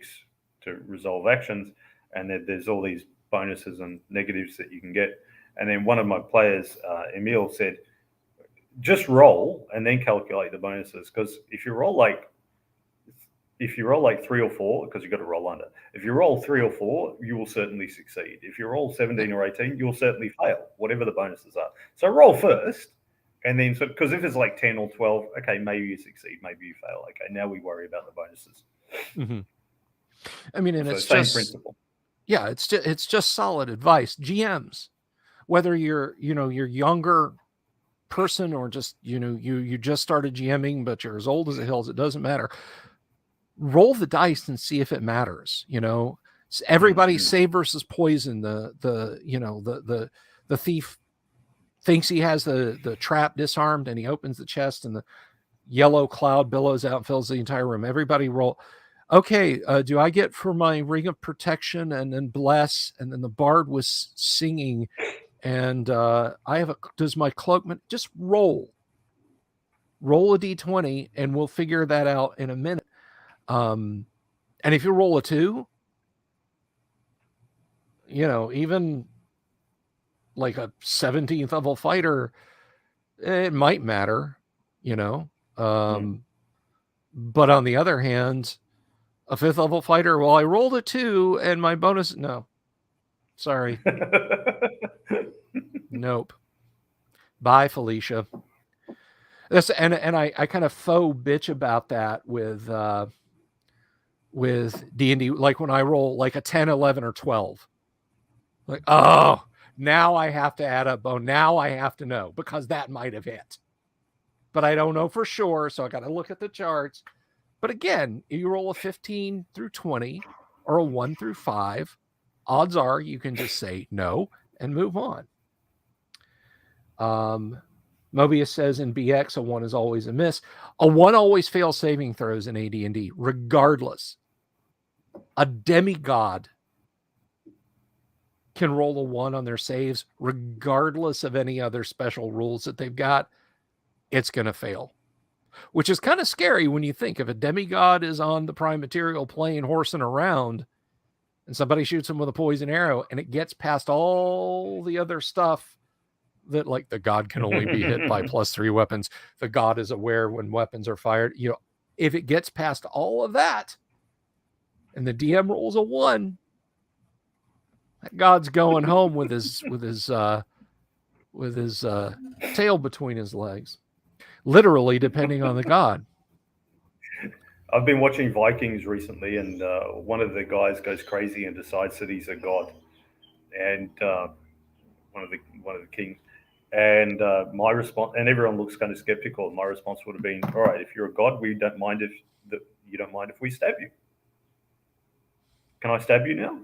to resolve actions, and then there's all these bonuses and negatives that you can get. And then one of my players, Emil, said, just roll and then calculate the bonuses, because if you roll like 3 or 4, because you've got to roll under. If you roll 3 or 4, you will certainly succeed. If you roll 17 or 18, you'll certainly fail, whatever the bonuses are. So roll first, and then, because if it's like 10 or 12, okay, maybe you succeed, maybe you fail. Okay, now we worry about the bonuses. I mean, and it's same just principle. Yeah, it's just solid advice. GMs, whether you're younger person or just you just started GMing but you're as old as the hills, it doesn't matter. Roll the dice and see if it matters. Everybody's save versus poison. The thief thinks he has the trap disarmed, and he opens the chest and the yellow cloud billows out and fills the entire room. Everybody roll. Okay, do I get for my ring of protection and then bless, and then the bard was singing, and I have does my cloak just roll a d20 and we'll figure that out in a minute. And if you roll a 2, even like a 17th level fighter, it might matter, but on the other hand, a 5th level fighter, well, I rolled a 2 and my bonus, no, sorry. Nope. Bye, Felicia. And I kind of faux bitch about that with D&D, like when I roll like a 10, 11, or 12. Like, oh, now I have to add up. Oh, now I have to know because that might have hit. But I don't know for sure, so I got to look at the charts. But again, you roll a 15 through 20 or a 1 through 5, odds are you can just say no and move on. Mobius says in BX, a 1 is always a miss. A 1 always fails saving throws in AD&D, regardless. A demigod can roll a 1 on their saves, regardless of any other special rules that they've got. It's going to fail, which is kind of scary when you think if a demigod is on the prime material plane horsing around and somebody shoots him with a poison arrow and it gets past all the other stuff that, like, the god can only be hit by +3 weapons. The god is aware when weapons are fired. If it gets past all of that and the DM rolls a 1, that god's going home with his tail between his legs, literally, depending on the god. I've been watching Vikings recently, and one of the guys goes crazy and decides that he's a god, and one of the kings. And my response, and everyone looks kind of skeptical. My response would have been, "All right, if you're a god, you don't mind if we stab you. Can I stab you now?"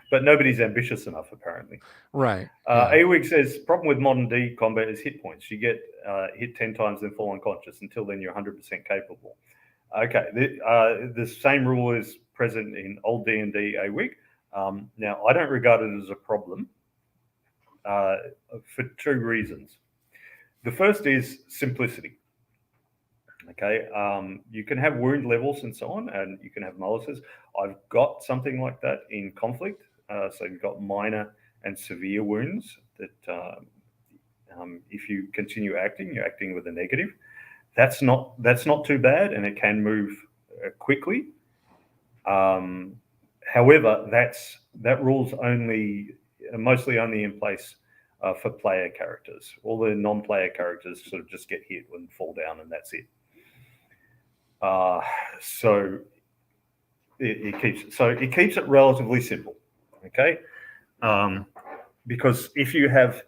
But nobody's ambitious enough, apparently. Right. Awig says, problem with modern D combat is hit points. You get hit 10 times and fall unconscious. Until then, you're 100% capable. Okay, the same rule is present in old D&D Awig. Now, I don't regard it as a problem for 2 reasons. The first is simplicity. Okay, you can have wound levels and so on, and you can have malices. I've got something like that in conflict. So you've got minor and severe wounds that if you continue acting, you're acting with a negative. That's not too bad, and it can move quickly. However, that rule's mostly only in place for player characters. All the non-player characters sort of just get hit and fall down, and that's it. So it keeps it relatively simple. Okay, because if you have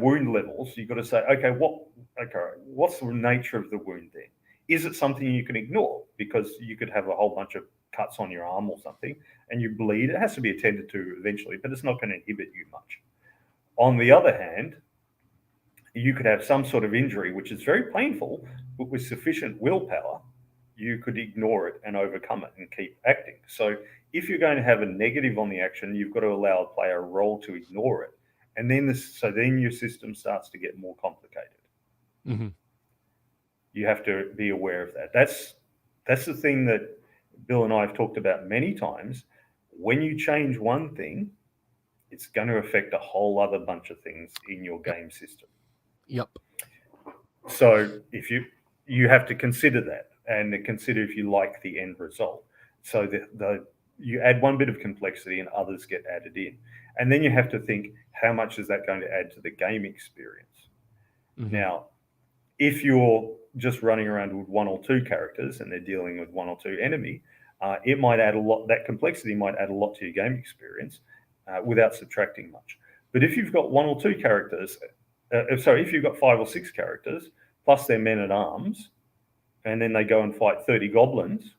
wound levels, you've got to say, okay, what's the nature of the wound then? Is it something you can ignore? Because you could have a whole bunch of cuts on your arm or something, and you bleed. It has to be attended to eventually, but it's not going to inhibit you much. On the other hand, you could have some sort of injury which is very painful, but with sufficient willpower, you could ignore it and overcome it and keep acting. So if you're going to have a negative on the action, you've got to allow a player a roll to ignore it. And then your system starts to get more complicated. Mm-hmm. You have to be aware of that. That's the thing that Bill and I have talked about many times. When you change one thing, it's going to affect a whole other bunch of things in your game system. Yep. So if you have to consider that, and consider if you like the end result. So you add one bit of complexity and others get added in. And then you have to think, how much is that going to add to the game experience? Mm-hmm. Now, if you're just running around with 1 or 2 characters and they're dealing with 1 or 2 enemy, it might add a lot. That complexity might add a lot to your game experience without subtracting much. But if you've got 1 or 2 characters, if you've got 5 or 6 characters plus their men at arms, and then they go and fight 30 goblins,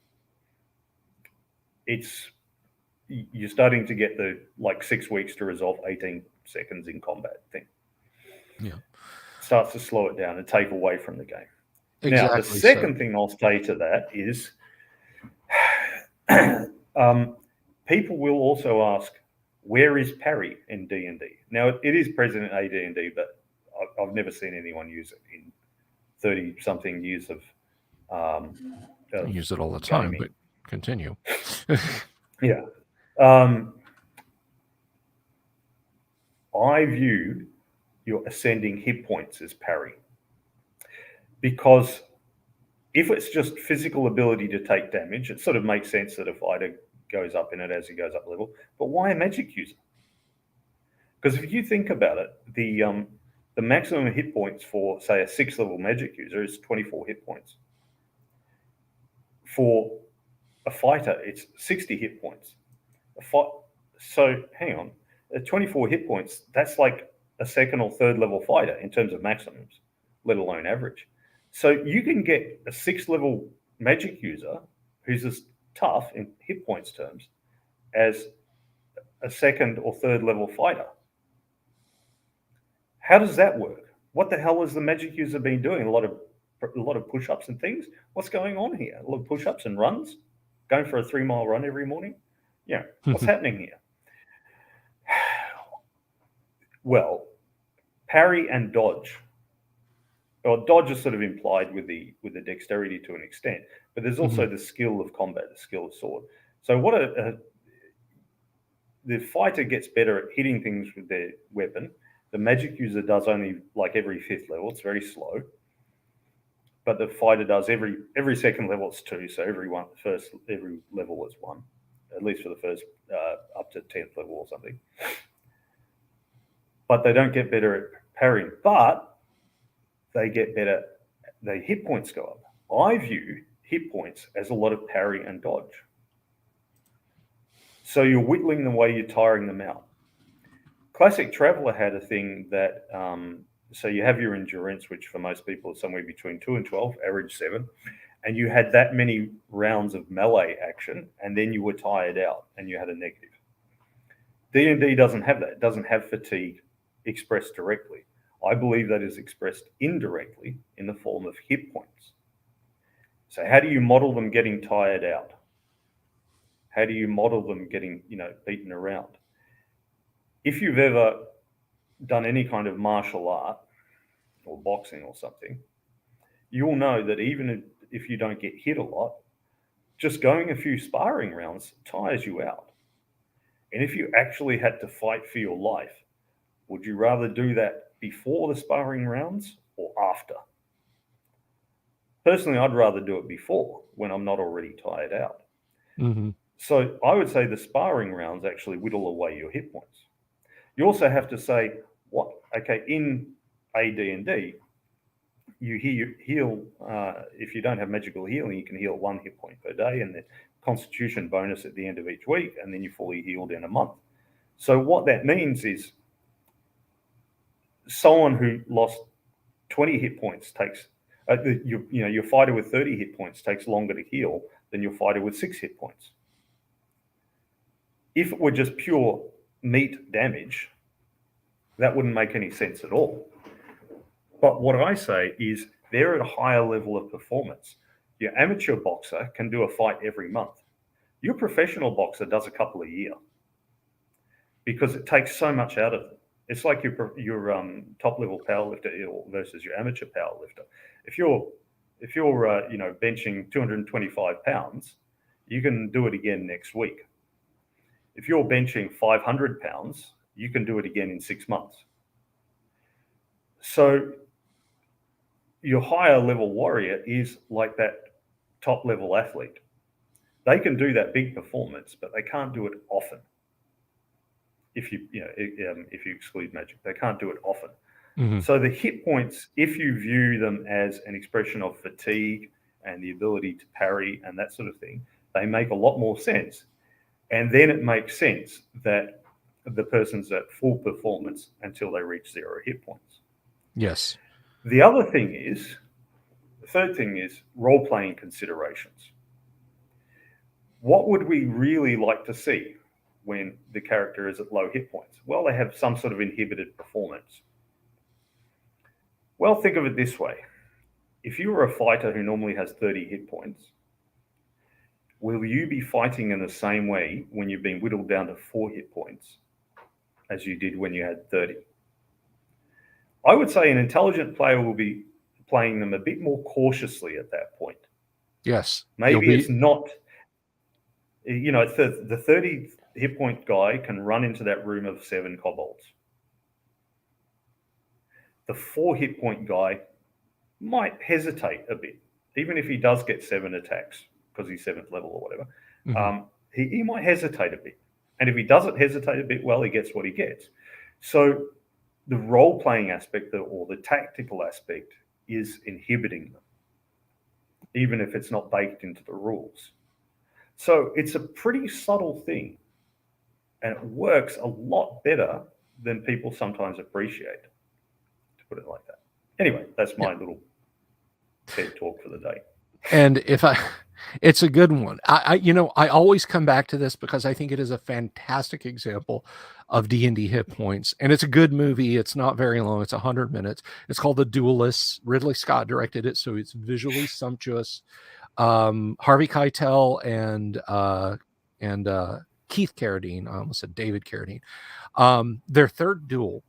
you're starting to get the 6 weeks to resolve 18 seconds in combat thing. Yeah. Starts to slow it down and take away from the game. Exactly. Now, the second thing I'll say to that is people will also ask, where is parry in D&D? Now, it is present in AD&D, but I've never seen anyone use it in 30-something years of I use it all the time, gaming. but continue. Yeah. I view your ascending hit points as parry. Because if it's just physical ability to take damage, it sort of makes sense that a fighter goes up in it as he goes up level. But why a magic user? Because if you think about it, the maximum hit points for, say, a 6th level magic user is 24 hit points. For a fighter, it's 60 hit points. So hang on, at 24 hit points, that's like a 2nd or 3rd level fighter in terms of maximums, let alone average. So you can get a 6th level magic user who's as tough in hit points terms as a 2nd or 3rd level fighter. How does that work? What the hell has the magic user been doing? A lot of push-ups and things? What's going on here? A lot of push-ups and runs? Going for a 3-mile run every morning? Yeah, what's happening here? Well, parry and dodge. Well, dodge is sort of implied with the dexterity to an extent, but there's also the skill of combat, the skill of sword. So the fighter gets better at hitting things with their weapon. The magic user does only every 5th level. It's very slow. But the fighter does every 2nd level. It's 2. So every level is 1, at least for the first up to 10th level or something. But they don't get better at parrying. But they get better. Their hit points go up. I view hit points as a lot of parry and dodge. So you're whittling them away. You're tiring them out. Classic Traveller had a thing that, so you have your endurance, which for most people is somewhere between 2 and 12, average 7, and you had that many rounds of melee action, and then you were tired out, and you had a negative. D&D doesn't have that. It doesn't have fatigue expressed directly. I believe that is expressed indirectly in the form of hit points. So how do you model them getting tired out? How do you model them getting, beaten around? If you've ever done any kind of martial art or boxing or something, you'll know that even if you don't get hit a lot, just going a few sparring rounds tires you out. And if you actually had to fight for your life, would you rather do that before the sparring rounds or after? Personally, I'd rather do it before, when I'm not already tired out. So I would say the sparring rounds actually whittle away your hit points. You also have to say, in AD&D, you heal, if you don't have magical healing, you can heal 1 hit point per day, and the constitution bonus at the end of each week, and then you're fully healed in a month. So what that means is someone who lost 20 hit points takes, your fighter with 30 hit points takes longer to heal than your fighter with 6 hit points. If it were just pure meat damage, that wouldn't make any sense at all. But what I say is they're at a higher level of performance. Your amateur boxer can do a fight every month. Your professional boxer does a couple a year because it takes so much out of them. It's like your top level powerlifter versus your amateur powerlifter. If you're benching 225 pounds, you can do it again next week. If you're benching 500 pounds, you can do it again in 6 months. So your higher level warrior is like that top level athlete. They can do that big performance, but they can't do it often. If you exclude magic, they can't do it often. So the hit points, if you view them as an expression of fatigue and the ability to parry and that sort of thing, they make a lot more sense. And then it makes sense that the person's at full performance until they reach 0 hit points. Yes. The third thing is role-playing considerations. What would we really like to see when the character is at low hit points? Well, they have some sort of inhibited performance. Well, think of it this way. If you were a fighter who normally has 30 hit points, will you be fighting in the same way when you've been whittled down to 4 hit points as you did when you had 30? I would say an intelligent player will be playing them a bit more cautiously at that point. Yes. Maybe it's not, the 30 hit point guy can run into that room of 7 kobolds. The 4 hit point guy might hesitate a bit, even if he does get 7 attacks because he's 7th level or whatever. Mm-hmm. He might hesitate a bit. And if he doesn't hesitate a bit, well, he gets what he gets. So the role-playing aspect or the tactical aspect is inhibiting them, even if it's not baked into the rules. So it's a pretty subtle thing, and it works a lot better than people sometimes appreciate, to put it like that. Anyway, that's my little TED talk for the day. And it's a good one. I always come back to this because I think it is a fantastic example of D&D hit points, and it's a good movie. It's not very long. It's 100 minutes. It's called The Duelists. Ridley Scott directed it, so it's visually sumptuous. Harvey Keitel and Keith Carradine. I almost said David Carradine. Their third duel.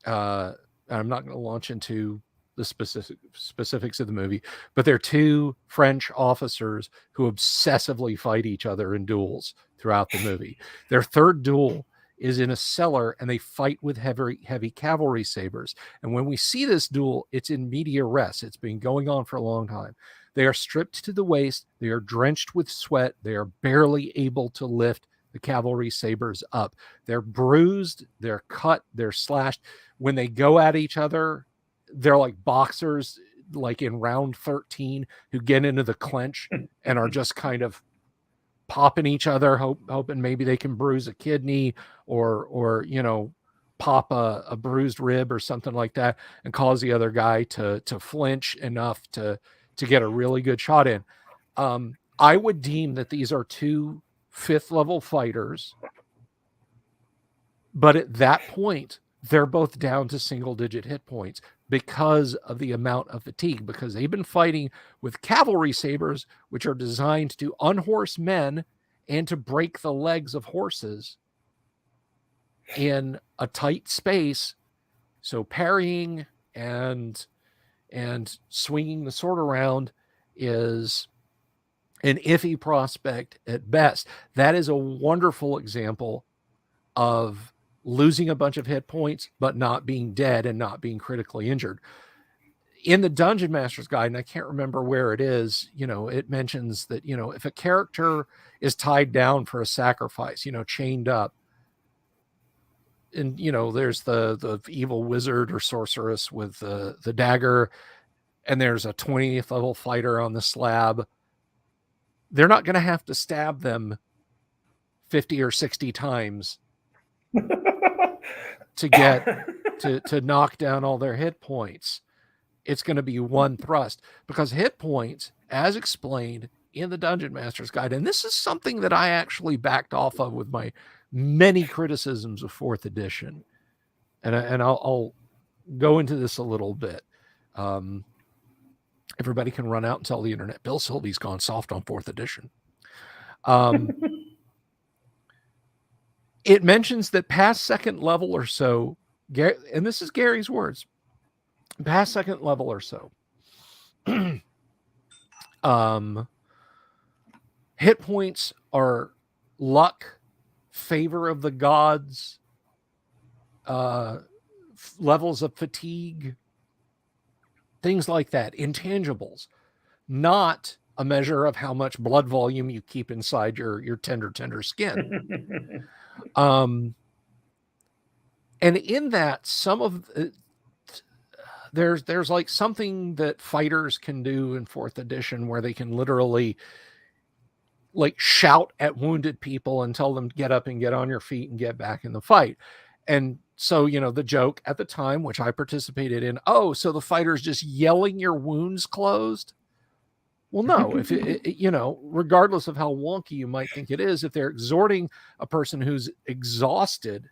I'm not going to launch into the specifics of the movie, but they're 2 French officers who obsessively fight each other in duels throughout the movie. Their third duel is in a cellar, and they fight with heavy cavalry sabers. And when we see this duel, it's in media res. It's been going on for a long time. They are stripped to the waist. They are drenched with sweat. They are barely able to lift the cavalry sabers up. They're bruised. They're cut. They're slashed. When they go at each other, they're like boxers, like in round 13, who get into the clinch and are just kind of popping each other, hoping maybe they can bruise a kidney or pop a bruised rib or something like that, and cause the other guy to flinch enough to get a really good shot in. I would deem that these are 2 5th level fighters, but at that point, they're both down to single-digit hit points because of the amount of fatigue, because they've been fighting with cavalry sabers, which are designed to unhorse men and to break the legs of horses in a tight space. So parrying and swinging the sword around is an iffy prospect at best. That is a wonderful example of losing a bunch of hit points, but not being dead and not being critically injured. In the Dungeon Master's Guide, and I can't remember where it is, it mentions that, if a character is tied down for a sacrifice, chained up, and, there's the evil wizard or sorceress with the dagger, and there's a 20th level fighter on the slab, they're not going to have to stab them 50 or 60 times to get to knock down all their hit points. It's going to be one thrust, because hit points, as explained in the Dungeon Master's Guide, and this is something that I actually backed off of with my many criticisms of 4th edition, and I'll go into this a little bit. Everybody can run out and tell the internet Bill Sylvie's gone soft on 4th edition. It mentions that past 2nd level or so, and this is Gary's words, past 2nd level or so, hit points are luck, favor of the gods, levels of fatigue, things like that, intangibles, not a measure of how much blood volume you keep inside your tender skin. And in that, some of there's like something that fighters can do in 4th edition where they can literally like shout at wounded people and tell them to get up and get on your feet and get back in the fight. And so, the joke at the time, which I participated in, oh, so the fighter's just yelling your wounds closed? Well, no, if regardless of how wonky you might think it is, if they're exhorting a person who's exhausted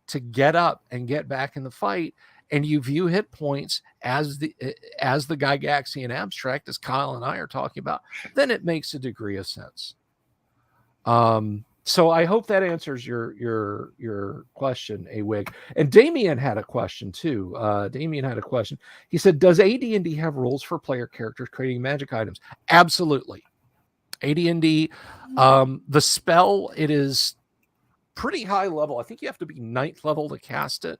to get up and get back in the fight, and you view hit points as the Gygaxian abstract, as Kyle and I are talking about, then it makes a degree of sense. So I hope that answers your question, Awig. And Damien had a question too. He said, does AD&D have rules for player characters creating magic items? Absolutely. AD&D, the spell, it is pretty high level. I think you have to be 9th level to cast it.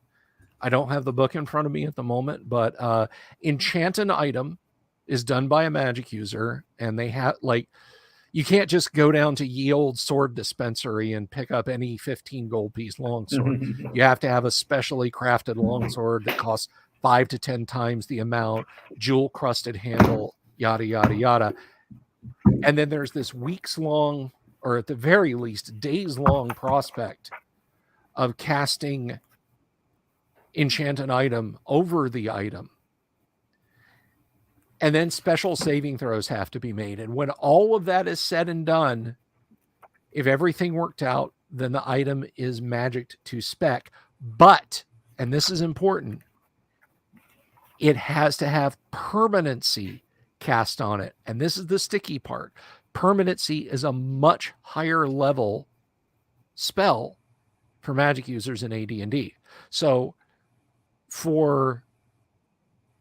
I don't have the book in front of me at the moment, but enchant an item is done by a magic user, and they have you can't just go down to ye old sword dispensary and pick up any 15 gold piece longsword. You have to have a specially crafted longsword that costs 5 to 10 times the amount, jewel crusted handle, yada, yada, yada. And then there's this weeks long, or at the very least days long prospect of casting enchant an item over the item. And then special saving throws have to be made. And when all of that is said and done, if everything worked out, then the item is magicked to spec. But, and this is important, it has to have permanency cast on it. And this is the sticky part. Permanency is a much higher level spell for magic users in AD&D. So for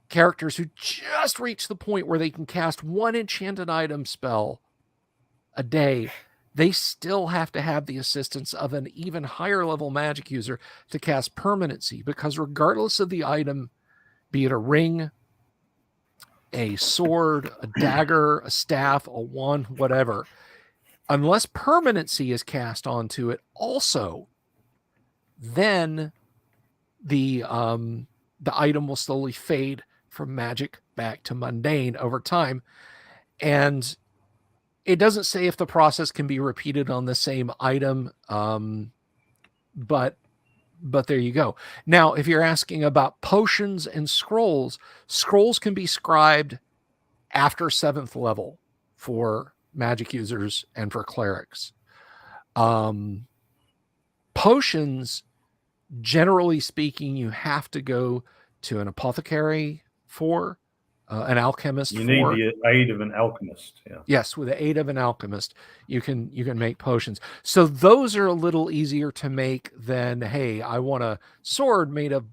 characters who just reach the point where they can cast one enchanted item spell a day, they still have to have the assistance of an even higher level magic user to cast permanency, because regardless of the item, be it a ring, a sword, a dagger, a staff, a wand, whatever, unless permanency is cast onto it also, then the item will slowly fade from magic back to mundane over time. And it doesn't say if the process can be repeated on the same item, but there you go. Now, if you're asking about potions and scrolls can be scribed after 7th level for magic users and for clerics. Potions, generally speaking, you have to go to an apothecary for, an alchemist. You need the aid of an alchemist. Yeah. Yes, with the aid of an alchemist, you can make potions. So those are a little easier to make than, hey, I want a sword made of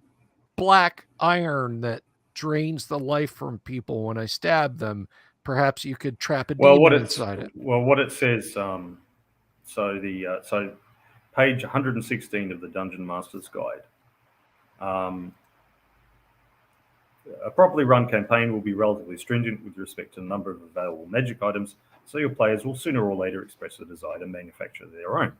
black iron that drains the life from people when I stab them. Perhaps you could trap a demon inside it. Well, what it says, so page 116 of the Dungeon Master's Guide. A properly run campaign will be relatively stringent with respect to the number of available magic items, so your players will sooner or later express a desire to manufacture their own.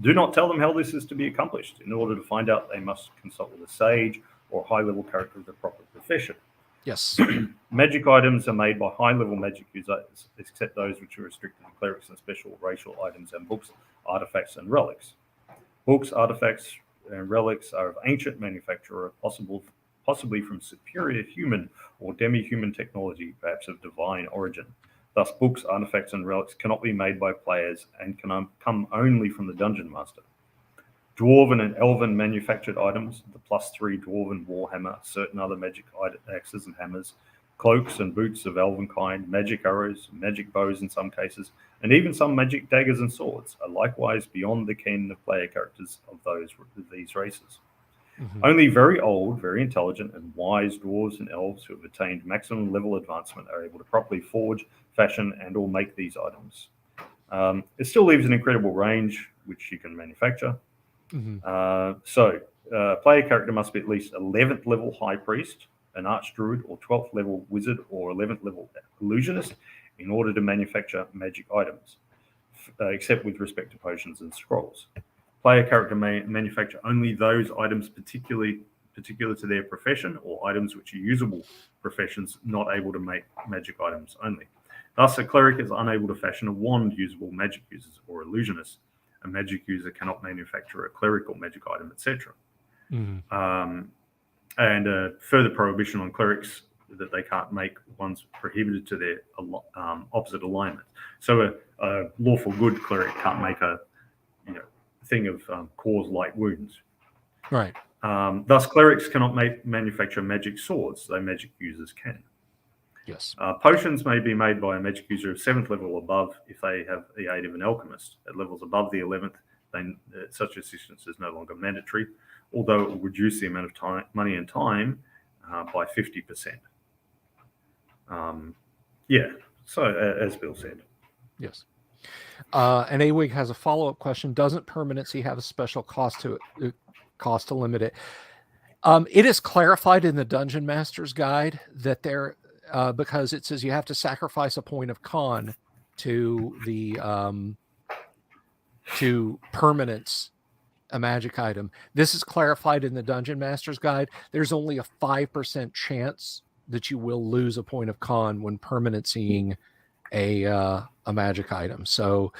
Do not tell them how this is to be accomplished. In order to find out, they must consult with a sage or high-level character of the proper profession. Yes. Magic items are made by high-level magic users, except those which are restricted to clerics and special racial items and books, artifacts, and relics. Books, artifacts, and relics are of ancient manufacture, possibly from superior human or demi-human technology, perhaps of divine origin. Thus, books, artifacts, and relics cannot be made by players and can come only from the Dungeon Master. Dwarven and elven manufactured items, the +3 dwarven warhammer, certain other magic axes and hammers, cloaks and boots of elven kind, magic arrows, magic bows in some cases, and even some magic daggers and swords are likewise beyond the ken of player characters of these races. Mm-hmm. Only very old, very intelligent, and wise dwarves and elves who have attained maximum level advancement are able to properly forge, fashion, and or make these items. It still leaves an incredible range which you can manufacture. Mm-hmm. Player character must be at least 11th level high priest, an archdruid, or 12th level wizard, or 11th level illusionist in order to manufacture magic items, except with respect to potions and scrolls. Player character may manufacture only those items particular to their profession, or items which are usable professions not able to make magic items only. Thus, a cleric is unable to fashion a wand usable magic users or illusionists. A magic user cannot manufacture a clerical magic item, etc. And a further prohibition on clerics that they can't make ones prohibited to their opposite alignment. So a lawful good cleric can't make a thing of cause light wounds. Right. Thus, clerics cannot manufacture magic swords, though magic users can. Yes. Potions may be made by a magic user of 7th level above if they have the aid of an alchemist. At levels above the 11th, such assistance is no longer mandatory, although it will reduce the amount of money and time by 50%. So as Bill said. Yes. And Awig has a follow-up question. Doesn't permanency have a special cost to limit it? It is clarified in the Dungeon Master's Guide that there, because it says you have to sacrifice a point of con to the to permanence a magic item. This is clarified in the Dungeon Master's Guide. There's only a 5% chance that you will lose a point of con when permanencying a magic item. So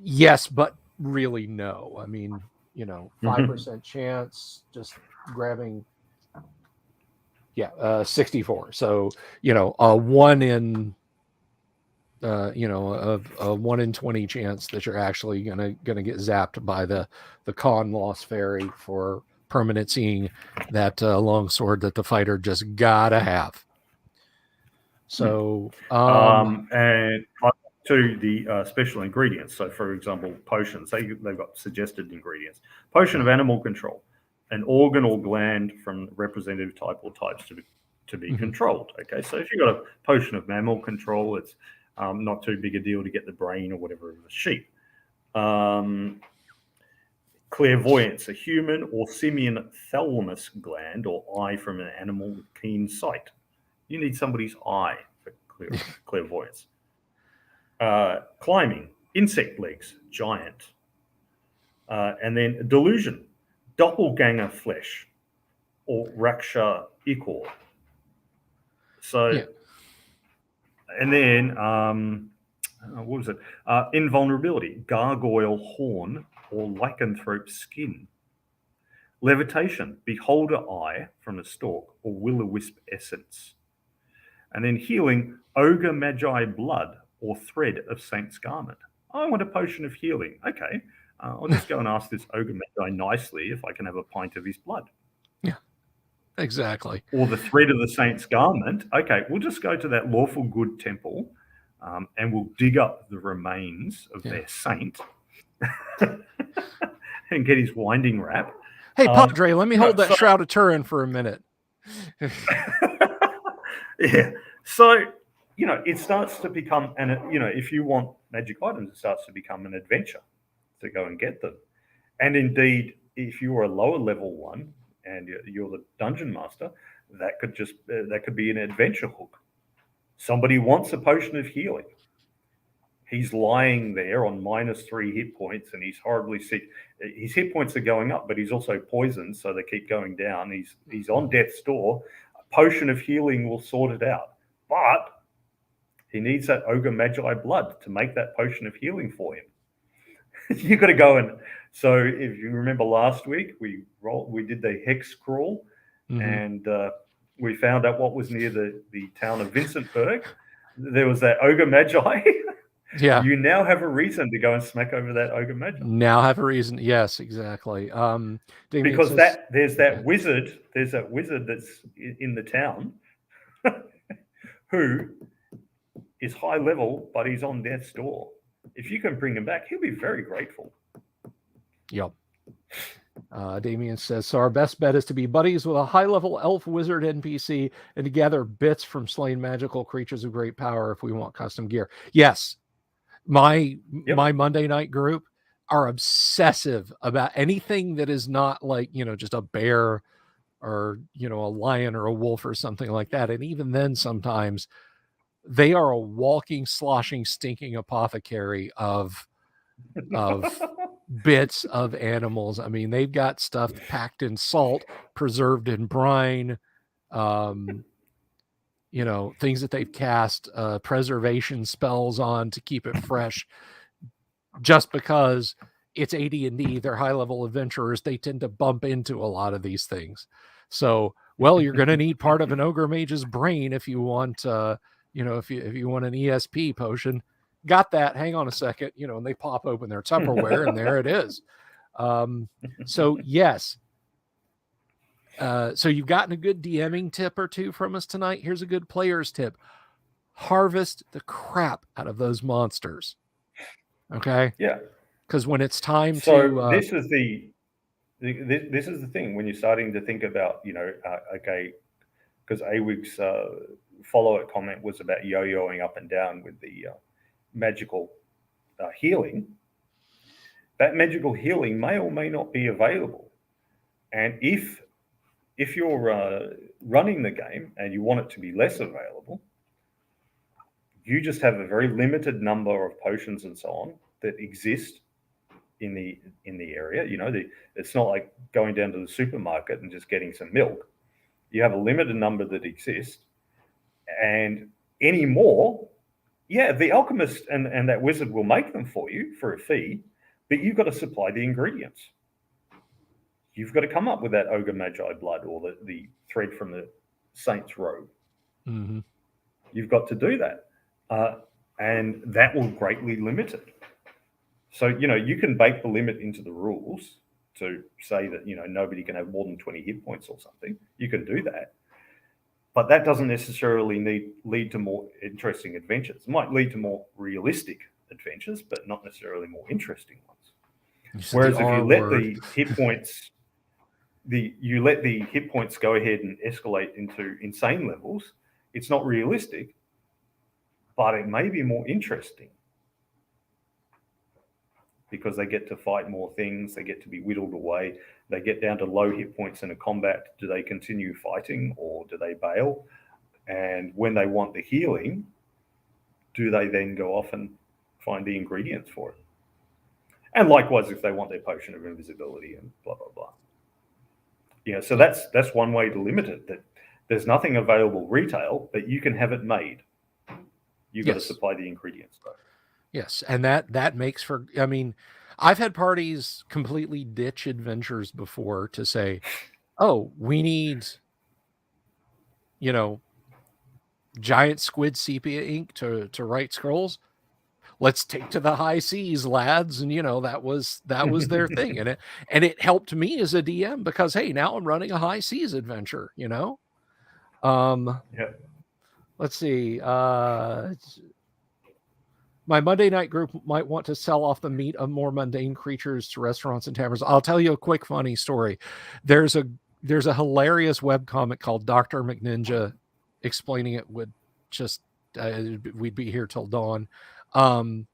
yes, but really no. I mean, 5% chance, just grabbing 64. So a 1 in a 1 in 20 chance that you're actually gonna get zapped by the con loss fairy for permanencying that longsword that the fighter just gotta have. So and to the special ingredients. So, for example, potions. They've got suggested ingredients. Potion of animal control, an organ or gland from representative type or types to be controlled. Okay, so if you've got a potion of mammal control, it's not too big a deal to get the brain or whatever of the sheep. Clairvoyance, a human or simian thalamus gland or eye from an animal with keen sight. You need somebody's eye for clairvoyance. Climbing, insect legs, giant. And then delusion, doppelganger flesh, or raksha ichor. So, and then, what was it? Invulnerability, gargoyle horn, or lycanthrope skin. Levitation, beholder eye from a stalk, or will-o-wisp essence. And then healing, ogre magi blood, or thread of saint's garment. I want a potion of healing. Okay, I'll just go and ask this ogre magi nicely if I can have a pint of his blood. Yeah, exactly. Or the thread of the saint's garment. Okay, we'll just go to that lawful good temple and we'll dig up the remains of their saint and get his winding wrap. Hey, Padre, let me hold that Shroud of Turin for a minute. Yeah. So, it starts to become, if you want magic items, it starts to become an adventure to go and get them. And indeed, if you're a lower level one and you're the dungeon master, that could be an adventure hook. Somebody wants a potion of healing. He's lying there on -3 hit points and he's horribly sick. His hit points are going up, but he's also poisoned, so they keep going down. He's on death's door. A potion of healing will sort it out. But he needs that ogre magi blood to make that potion of healing for him. You got to go and so if you remember last week, we did the hex crawl and we found out what was near the town of Vincentburg. There was that ogre magi. Yeah. You now have a reason to go and smack over that ogre magi. Now have a reason. Yes, exactly. Because there's that wizard that's in the town who is high level, but he's on death's door. If you can bring him back, he'll be very grateful. Yep. Damien says, so our best bet is to be buddies with a high-level elf wizard NPC and to gather bits from slain magical creatures of great power if we want custom gear. Yes. My Monday night group are obsessive about anything that is not like, just a bear or, a lion or a wolf or something like that. And even then sometimes they are a walking, sloshing, stinking apothecary of bits of animals. I mean, they've got stuff packed in salt, preserved in brine, things that they've cast preservation spells on to keep it fresh, just because it's AD&D, they're high-level adventurers, they tend to bump into a lot of these things. So, you're going to need part of an ogre mage's brain if you want, if you want an ESP potion. Got that? Hang on a second, and they pop open their Tupperware, and there it is. So yes. So you've gotten a good DMing tip or two from us tonight. Here's a good player's tip: harvest the crap out of those monsters. Okay. Yeah. Because when it's time this is the thing when you're starting to think about, okay, because Awig's follow-up comment was about yo-yoing up and down with the magical healing. That magical healing may or may not be available, and if you're running the game and you want it to be less available, you just have a very limited number of potions and so on that exist in the area. It's not like going down to the supermarket and just getting some milk. You have a limited number that exist, and any more, the alchemist and that wizard will make them for you for a fee, but you've got to supply the ingredients. You've got to come up with that ogre magi blood or the thread from the saint's robe. Mm-hmm. You've got to do that, and that will greatly limit it. So, you can bake the limit into the rules to say that, nobody can have more than 20 hit points or something. You can do that. But that doesn't necessarily lead to more interesting adventures. It might lead to more realistic adventures, but not necessarily more interesting ones. Whereas if you let the hit points, go ahead and escalate into insane levels, it's not realistic, but it may be more interesting. Because they get to fight more things, they get to be whittled away, they get down to low hit points in a combat. Do they continue fighting or do they bail? And when they want the healing, do they then go off and find the ingredients for it? And likewise, if they want their potion of invisibility and blah, blah, blah. So that's one way to limit it, that there's nothing available retail, but you can have it made. You've got to supply the ingredients, though. Yes, and that makes for, I've had parties completely ditch adventures before to say, oh, we need, giant squid sepia ink to write scrolls. Let's take to the high seas, lads. And that was their thing. And it helped me as a DM because, hey, now I'm running a high seas adventure, Let's see. My Monday night group might want to sell off the meat of more mundane creatures to restaurants and taverns. I'll tell you a quick funny story. There's a hilarious webcomic called Dr. McNinja explaining it would just we'd be here till dawn. And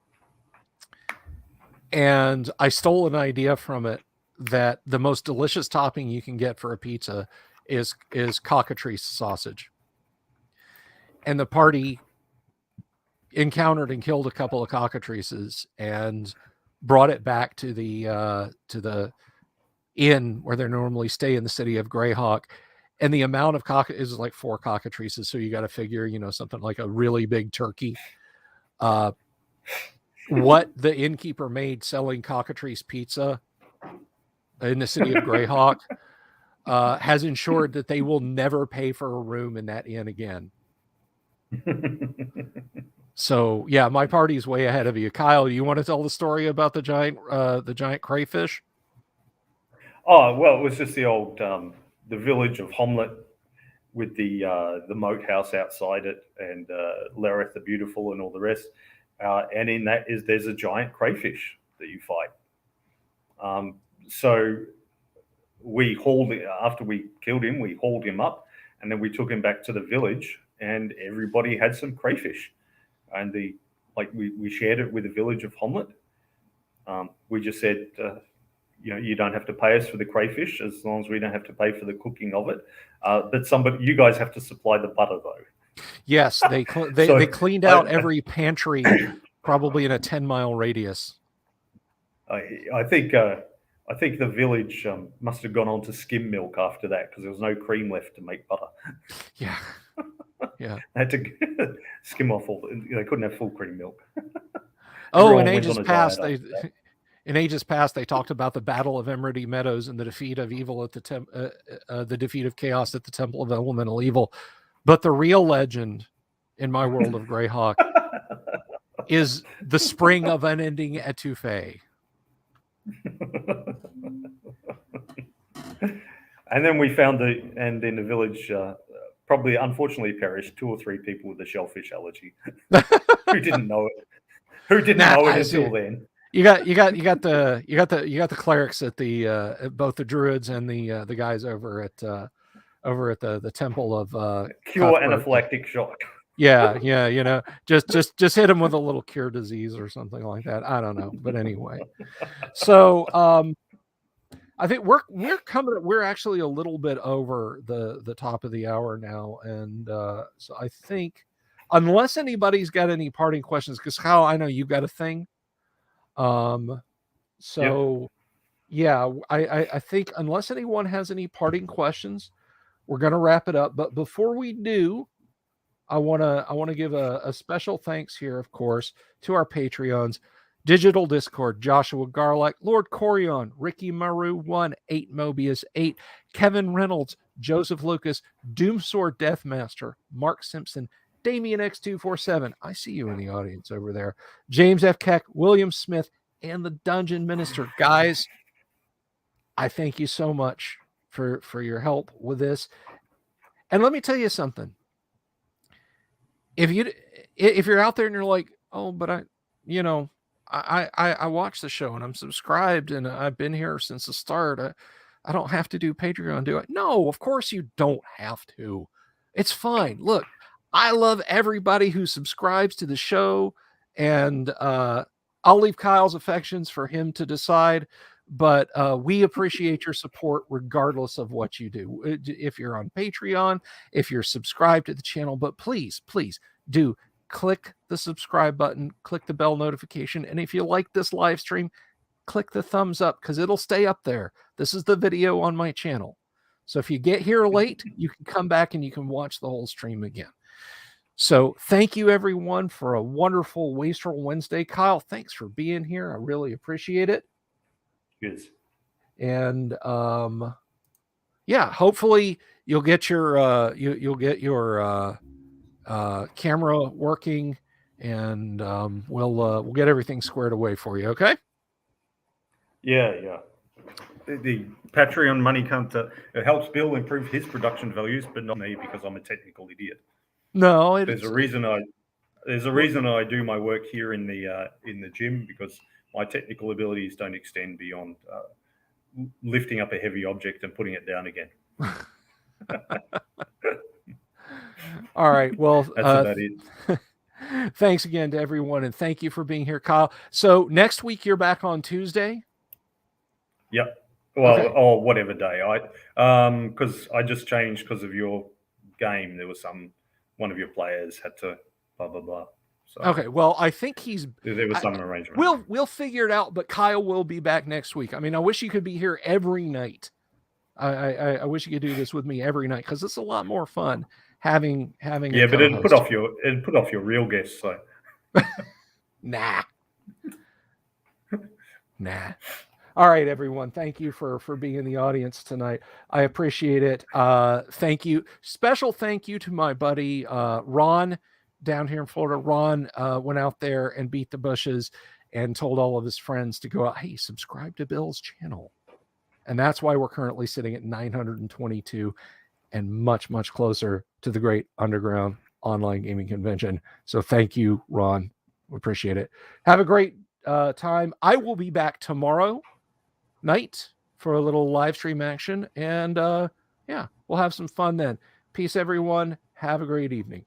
I stole an idea from it that the most delicious topping you can get for a pizza is cockatrice sausage. And the party encountered and killed a couple of cockatrices and brought it back to the inn where they normally stay in the city of Greyhawk. And the amount of is like 4 cockatrices. So you got to figure, something like a really big turkey. What the innkeeper made selling cockatrice pizza in the city of Greyhawk has ensured that they will never pay for a room in that inn again. So yeah, my party's way ahead of you. Kyle, you want to tell the story about the giant crayfish? Oh, well, it was just the old the village of Homlet with the moat house outside it, and Lareth the Beautiful and all the rest. And in that there's a giant crayfish that you fight. So we after we killed him, we hauled him up, and then we took him back to the village, and everybody had some crayfish. And we shared it with the village of Homlet. We just said, you don't have to pay us for the crayfish as long as we don't have to pay for the cooking of it. But you guys have to supply the butter, though. Yes, they cleaned out every pantry, probably in a 10-mile radius. I think the village must have gone on to skim milk after that because there was no cream left to make butter. Yeah. Yeah. They had to skim off all. They couldn't have full cream milk. Oh, Everyone went on a diet after that. in ages past, they talked about the Battle of Emerald Meadows and the defeat of evil at the defeat of chaos at the Temple of Elemental Evil. But the real legend in my world of Greyhawk is the spring of unending etouffee. And then we found and in the village, probably unfortunately perished 2 or 3 people with a shellfish allergy who didn't know it. Who didn't know it until then. You got the clerics at the at both the druids and the guys over at the temple of Cure Cuthbert. anaphylactic shock. Yeah, you know, just hit them with a little cure disease or something like that. I don't know, but anyway. So I think we're actually a little bit over the top of the hour now, and so I think unless anybody's got any parting questions, because Kyle, I know you've got a thing. So yeah, I think unless anyone has any parting questions, we're gonna wrap it up. But before we do, I wanna give a special thanks here, of course, to our Patreons. Digital Discord, Joshua Garlick, Lord Corion, Ricky Maru 1, 8 Mobius 8, Kevin Reynolds, Joseph Lucas, Doomsword Deathmaster, Mark Simpson, Damien X247. I see you in the audience over there. James F. Keck, William Smith, and the Dungeon Minister. Guys, I thank you so much for your help with this. And let me tell you something. If you're out there and you're like, oh, but I watch the show and I'm subscribed and I've been here since the start. I don't have to do Patreon, do I? No, of course you don't have to. It's fine. Look, I love everybody who subscribes to the show, and I'll leave Kyle's affections for him to decide. But we appreciate your support regardless of what you do. If you're on Patreon, if you're subscribed to the channel, but please do click the subscribe button, click the bell notification. And if you like this live stream, click the thumbs up because it'll stay up there. This is the video on my channel. So if you get here late, you can come back and you can watch the whole stream again. So thank you everyone for a wonderful Wastrel Wednesday. Kyle, thanks for being here. I really appreciate it. Yes. And yeah, hopefully you'll get your camera working, and we'll get everything squared away for you. Okay. Yeah. The Patreon money comes to it helps Bill improve his production values, but not me because I'm a technical idiot. No, there's a reason I do my work here in the gym, because my technical abilities don't extend beyond lifting up a heavy object and putting it down again. All right. Well, that's about it. Thanks again to everyone, and thank you for being here, Kyle. So next week you're back on Tuesday. Yep. Well, okay. Or whatever day. Because I just changed because of your game. There was one of your players had to blah blah blah. So, okay. Well, I think there was some arrangement. We'll figure it out. But Kyle will be back next week. I mean, I wish you could be here every night. I wish you could do this with me every night, because it's a lot more fun having. Yeah, but it'd put off your real guests. So nah. All right, everyone. Thank you for being in the audience tonight. I appreciate it. Thank you. Special thank you to my buddy Ron down here in Florida. Ron went out there and beat the bushes and told all of his friends to go out. Hey, subscribe to Bill's channel. And that's why we're currently sitting at 922 and much, much closer to the Great Underground Online Gaming Convention. So thank you, Ron. We appreciate it. Have a great time. I will be back tomorrow night for a little live stream action. And yeah, we'll have some fun then. Peace, everyone. Have a great evening.